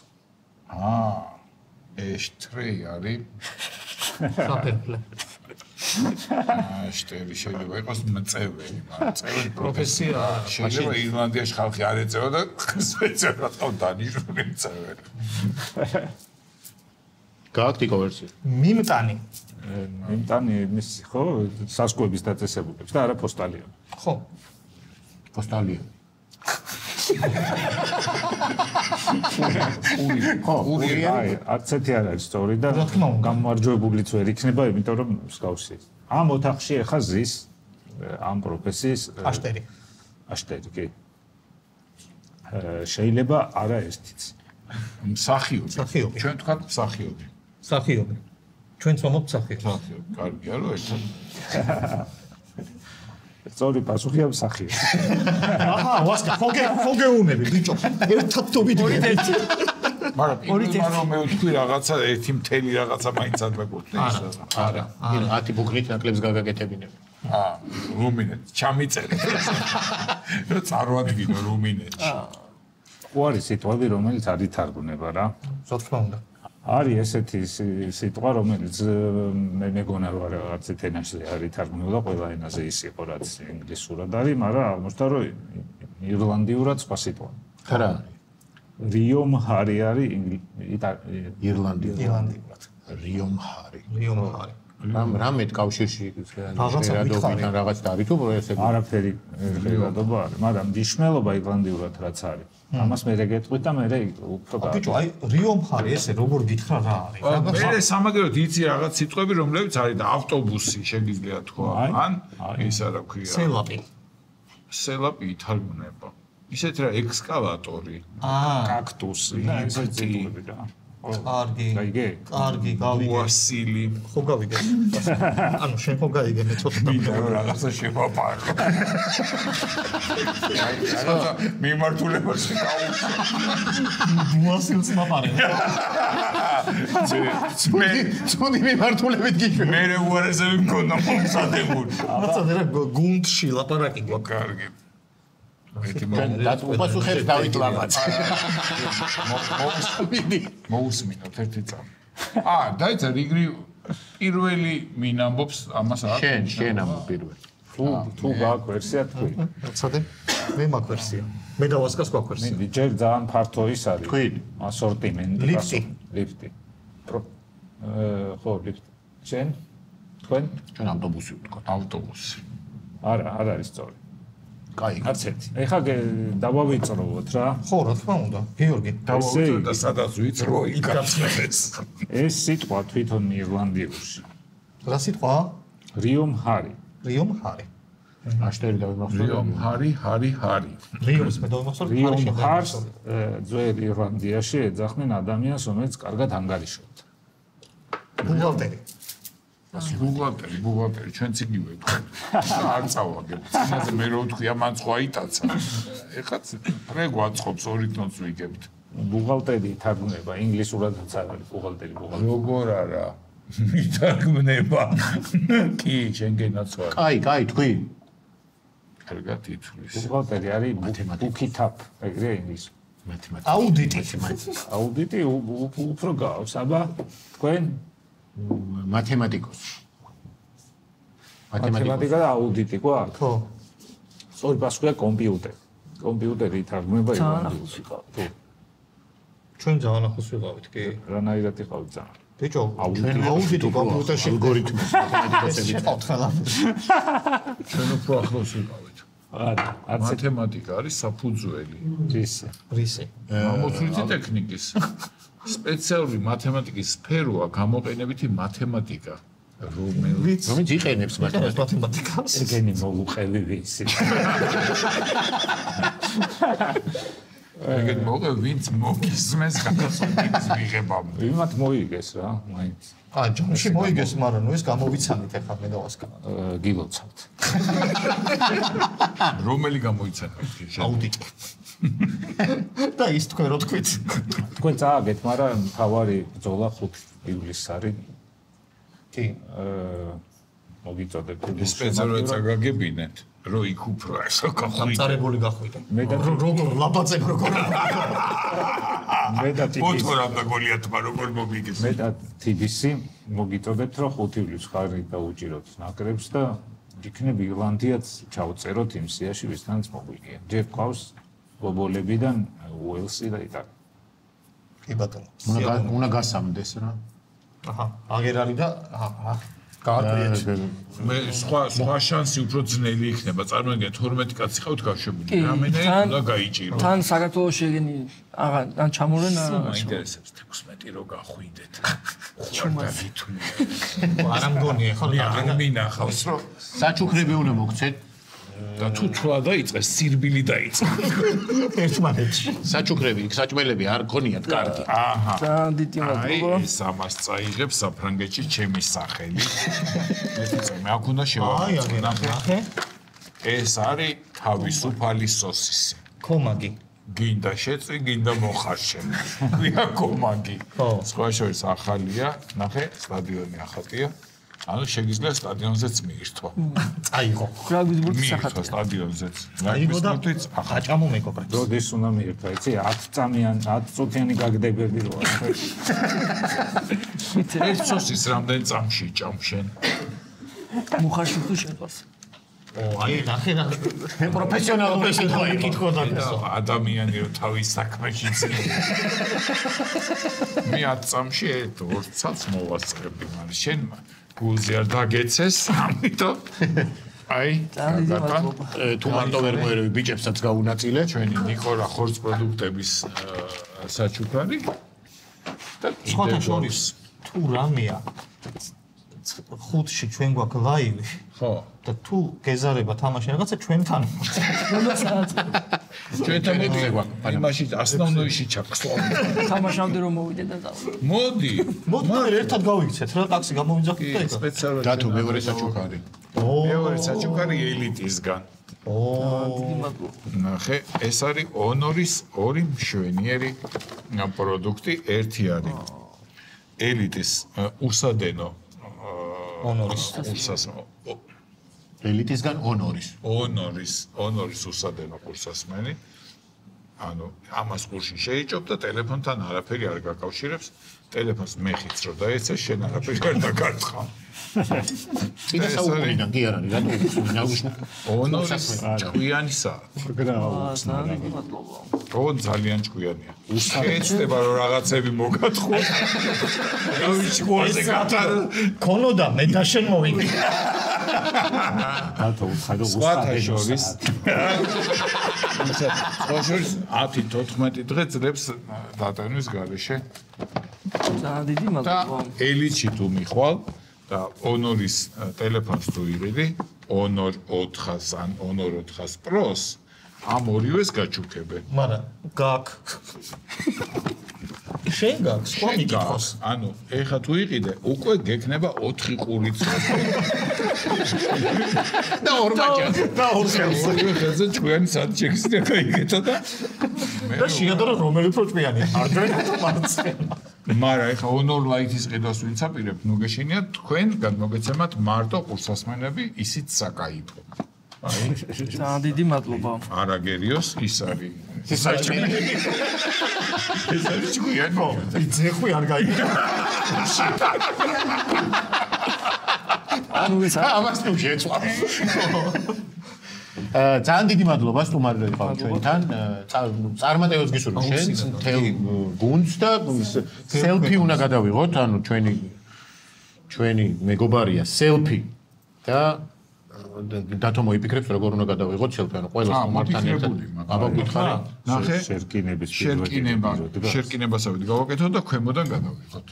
ეშტრი არის. საფერფლე. აშტერი შეიძლება იყოს მწევრი, მაგრამ მწევრი პროფესია. შეიძლება ირლანდიაში ხალხი არ ეწევა და სპეციალურად ყავ დანიშნული მწევრი. გააქტიკო ვერსია. მიმტანი. მიმტანი ის ხო სასკოების დაწესებულებს და არა პოსტალიონი. ხო. პოსტალიონი. ორი აი აქცენტი არ არის სწორი და გამარჯვებულიც ვერ იქნება, იმიტომ რომ მსგავსია. ამ ოთახში ახლა ზის ამ პროფესიის აშტერი კი. შეიძლება არა ერთიც. მსახიობი. ჩვენ თქვათ მსახიობი. ჩვენც მომობ მსახიობი. კარგია რომ ერთად. სწორი პასუხია მსახიობი. აჰა, ვასკა, ხოგეუნები ბიჭო. ერთად თუ ვიდგე. მაგრამ მე ვთქვი რაღაცა ერთი მთელი რაღაცა მაინც არ მეგვხვდი ისა. არა. 10 ბუკლით ნაკლებს გაგაკეთებინებ. რუმინეთში ჩამიწერე. რომ წარმოადგინო რუმინეთში. ხო არის სიტყვები, რომელიც არ ითარგმნება რა. რა თქმა უნდა. არის ესეთი სიტყვა, რომელიც მე მეგონა რომ რაღაცეთ ენაში არ ითარგმნება, ყველა ენაზე ის იყო, რაც ინგლისურად არის, მაგრამ აღმოჩნდა რომ ირლანდიურად სხვა სიტყვა. რა? რიომჰარი არის ირლანდიურად. რიომჰარი. რამე კავშირში ხედავდობიდან რაღაც დავითო პროექტები. არაფერი ხედავდობა არის, მაგრამ მნიშვნელობა ირლანდიურად რაც არის. ამას მე რეგეთყვით და მე უფრო და ბიჭო, აი რიომჰარი ესე როგორ გითხრა რა არის? მე სამაგეროდ იცი რაღაც სიტყვები, რომლებიც არის და ავტობუსი შეგიძლია თქვა, ან ის არა ქვია. სელაპი ითარგმნება. ისეთ რა ექსკავატორი, კაქტუსი, ესეთი სიტყვები რა. კარგი. კარგი, გავიგე. უასილი. ხო გავიგე. ანუ შენ ხო გაიგე მე ცოტა რაღაცა შევაპარო. რაღაცა მიმართულებაში გავუშვი. უასილს მაპარე. მე ცუდი მიმართულებით გიშვი. მე უარესები მქონდა მომსადებული. რაღაცა რა გუნდში ლაპარაკი გვაქვს. კარგი. და უპასუხებს დავით ლამაც. მოусმინოთ ერთი წამი. დაიცა რიგრი პირველი მინ ამბობს ამას არ შენ ამბობ პირველი. თუ გაქვს ვერსია თქვი. ცოტა მე მაქვს ვერსია. მე დავასკას გვაქვს ვერსია. მინდი ჯერ ძალიან ფართო ის არის. თქვი ასორტიმენტი. ლიფტი. ხო, ლიფტი. შენ? თქვენ? ჩვენ ავტობუსი ვთქვა. ავტობუსი. არა, არ არის სწორი. კაი, არც ერთი. ეხლა დავავიწროვოთ რა. ხო, რა თქმა უნდა. გიორგი, დავავიწრო და სადაც ვიწრო იქაც. ეს სიტყვა თვითონ ირლანდიურში. რა სიტყვა? რიომჰარი. აშტერი დავიმახსოვრე. რიომ ჰარი. რიომს მე დავიმახსოვრე. რიომ ჰარს ძველ ირლანდიაში ეძახდნენ ადამიანს, რომელიც კარგად ანგარიშობდა. ბუღალტერი. ბუღალტერი, ჩვენც იგივე ვთქვი. არ წავაგებ. წინაზე მე რო ვთქვი, ამან სხვა იტაცა. ეხლა პრეგო აწყობს ორი თონს ვიგებთ. ბუღალტერი ითარგმნება ინგლისურადაც არ არის ბუღალტერი. როგორ არა? ითარგმნება. კი, შენგენაც ვარ. კაი, თქვი. კარგად ითვლის. ბუღალტერი არის ბუქითაპ, ეგრეა ინგლისურად. მათემატიკა. აუდიტი უფრო გავს, აბა თქვენ მათემატიკოსი. მათემატიკა და აუდიტი გვაქვს? ხო. სწორი პასუხია კომპიუტერი. კომპიუტერი ითარგმნება ირლანდიურად. ჩვენ ძალიან ახლოს ვიყავით, კი. რანაირად იყავით ძალიან? ბიჭო, ჩვენ აუდიტი კომპიუტერში ალგორითმის მათემატიკოსები. ჩვენ უფრო ახლოს ვიყავით. არა, მათემატიკა არის საფუძველი. რისი? გამოთვლითი ტექნიკის სპეციალური მათემატიკის სფეროა გამოყენებითი მათემატიკა, რომელიც იყენებს მათემატიკას. ეგენი მოლუყევი ვიცი. ეგენ მოგე ვინც მოგისმენს გადასახადის მიღებამდე. იმათ მოიგეს რა, მაინც. ჯამში მოიგეს, მაგრამ ნუ ეს გამოვიცანით ახლა მე და ვასკა. გილოცავთ. რომელი გამოიცანეთ? აუდიტი. და ის თქვენ რო თქვით. თქვენ წააგეთ, მაგრამ თავარი ბრძოლა 5 ივლისს არის. კი. მოგიწოდეთ. სპეციალურად წაგაგებინეთ, რომ იქ უფრო ასო გახვიდე. წარებული გახვიდე. მე და როგორ ლაბაწებ როგორ. მე და ფოტორამ და გოლიათმა როგორ მომიგეს. მე და TBC მოგიწოდებთ, რომ 5 ივლისს ხარი დაუჭიროთ ნაკრებს და იქნებ ირლანდიაც ჩავწეროთ იმ სიაში, ვისთანაც მოგვიგია. ჯერ ყავს ბობოლებიდან უელსი და იტალია. კი ბატონო. უნდა გასამდეს რა. აჰა, აგერ არის და აჰა. გააკვიეთ. მე სხვა შანსი უფრო ძნელი იქნება. წარმოიდგინეთ 12 კაცი ხავთ გაშვებული. რამენაირად უნდა გაიჭირო. თან საქართველოში ეგენი ან ჩამორენ მაინტერესებს 16 რო გახვიდეთ. ჩუმად ვითვლი. არა მგონია ხო არ მინახავს რომ საჩუქრები უნდა მოგცეთ და თუ თვლა დაიწყეს სირბილი დაიწყეს. ერთმანეთში. საჩუქრები, საჭმელები არ გქონიათ კარგი. აჰა. ძალიან დიდი მადლობა. აი, ეს ამას წაიღებს საფრანგეთში ჩემი სახელი. მე აქ უნდა შევავარდე. ნახე. ეს არის თავისუფალი სოსისი. კომაგი. გინდა შეწვი, გინდა მოხარშე. ვია კომაგი. ხო. სხვა შორის ახალია, ნახე, სტადიონი ახალია. ანუ შეგიძლია სტადიონზეც მიირთვა. წაიღო. რაგბის მიირთვა სტადიონზეც. წაიღო და აჭამო მეკობრე. როდის უნდა მიირთვა, იცი? 10 წუთიანი გაგდებები როა. ერთ სოსის რამდენ წამში ჭამშენ? მუხარში თუ შეყვარს. აი ნახე პროფესიონალური შეხოი კითხოდა ეს. ადამიანი რო თავის საქმეში ძლია. მე 10 წამში ერთ ორცაც მოვასწრებდი, მაგრამ შენ გულზე არ დაგეცეს, ამიტომ აი, თუ მარტო ვერ მოერევი ბიჭებსაც გაუნაწილე. ჩვენი ნიკოლა ხორცპროდუქტების საჩუქარი და სხვათა შორის თუ რამეა 5-ში ჩვენ გვაქვს ლაივი. ხო. და თუ გეზარება თამაში რაღაცა ჩვენთან. ჩვენთან მოდი გვაქვს. იმაში ასნავნოიში ჩაქსვა. თამაშამდე რომ მოვიდე და დავიდე. მოდი. მოდი ერთად გავიქცეთ რა ტაქსი გამოვიძახოთ და ეკა. სპეციალურად დათო მეორე საჩუქარი. მეორე საჩუქარი ელიტისგან. დიდი მადლობა. ნახე, ეს არის ონორის ორი მშვენიერი პროდუქტი, ერთი არის ელიტის უსადენო ონორის ელიტისგან ონორის უსადენო კურსასმენი. ანუ ამას ყურში შეიჭობ და ტელეფონთან არაფერი არ გაკავშირებს. ტელეფონს მეხიც რო დაეცეს, შენ არაფერი არ დაგარცხავ. წინა საუკუნიდან კი არ არის, რატო უხსნა? ონორის ჭკვიანისა. დიდი მადლობა. ძალიან ჭკვიანია. შეეცდება რომ რაღაცები მოგათხო. ქონოდა მე და შენ მოვიდი. დათო ხარო სხვათა შორის 10-14 დღე ძლებს დატანვის გარეშე. ძალიან დიდი მადლობა. ელიტში თუ მიხვალ და ონორის ტელეფონს თუ ირიდი, Honor 400 ან Honor 400 Pro-ს ამ ორივეს გაჩუქებენ. მაგრამ გაქვს შენ გაქვს სხვა მიკითხოს. ანუ ეხა თუ იყიდე, უკვე გექნება 4 ყურიც. და ორ მაჭას. და ორ ხელზე ჩვენი საჩექს დაიგეთა და და შეადარა რომელი უფრო ჭკვიანი. ადრე მარცხენა. მაგრამ ეხა Honor Lite-ის ყიდვას ვინც აპირებთ, ნუ გეშინიათ თქვენ გადმოგეცემათ მარტო ყურსასმენები, ისიც საკაიფო. ძალიან დიდი მადლობა. არაგერიოს ის არის. ეს არის ჭკვიანი. ძეხვი არ გაიგე. ანუ ეს ამას თუ შეეცვა. ძალიან დიდი მადლობა სტუმარი რომ იყავ ჩვენთან. წარმატებას გისურვებ შენ თელ გუნდს და სელფი უნდა გადავიღოთ, ანუ ჩვენი მეგობარია სელფი და დათო მოიფიქრებს როგორ უნდა გადავიღოთ სელფი, ანუ ყველა სტუმართან ერთად. აბა გითხარი. ნახე შერკინება შერკინებასავით გავაკეთოთ და ქვემოდან გადავიღოთ.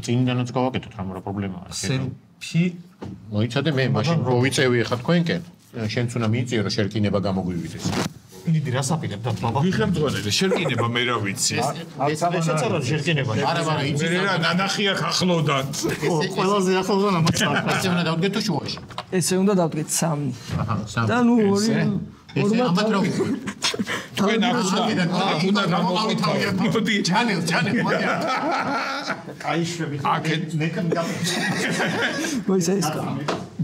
წინიდანაც გავაკეთოთ, რა პრობლემაა. სელფი მოიცადე მე მაშინ მოვიწევი ხა თქვენკენ. შენც უნდა მიიწიო რომ შერკინება გამოგვივიდეს. მიდი რას აპირებ და ბაბა ვიხემძღვანელე შერკინება მე რა ვიცი. ესაც არა შერკინება. არა იცი მე რა ნანახია ახლოდან. ყველაზე ახლოდან ამაცა. ესე უნდა დავდგეთ თუ შუაში. ესე უნდა დავდგეთ 3. აჰა, 3. და ნუ ორი ესე ამათ რა თქვენ აქ უნდა გამოყოთ. მოდი ჩანელ მოდი. კაიშვები. აქეთ ნეკამ მოიცა ის კა.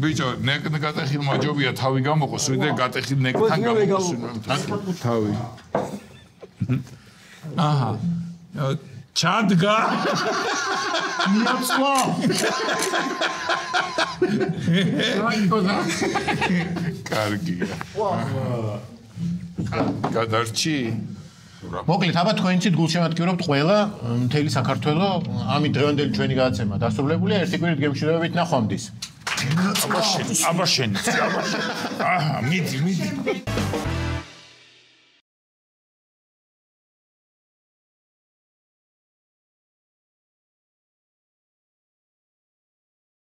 ბიჭო, ნეკნ გატეხილ მაჯობია თავი გამოყოს, ვიდრე გატეხილ ნეკთან გამოყოს. თავი. აჰა. ჩადგა. მიაწვა. კარგია. გადარჩი? მოკლედ, აბა თქვენიცით გულშემატკივრობთ ყველა მთელი საქართველო, ამით დღევანდელი ჩვენი გადაცემა დასრულებულია. ერთი კვირით გემშვიდობებით ნახვამდის. აბა შენ. აჰა, მიდი.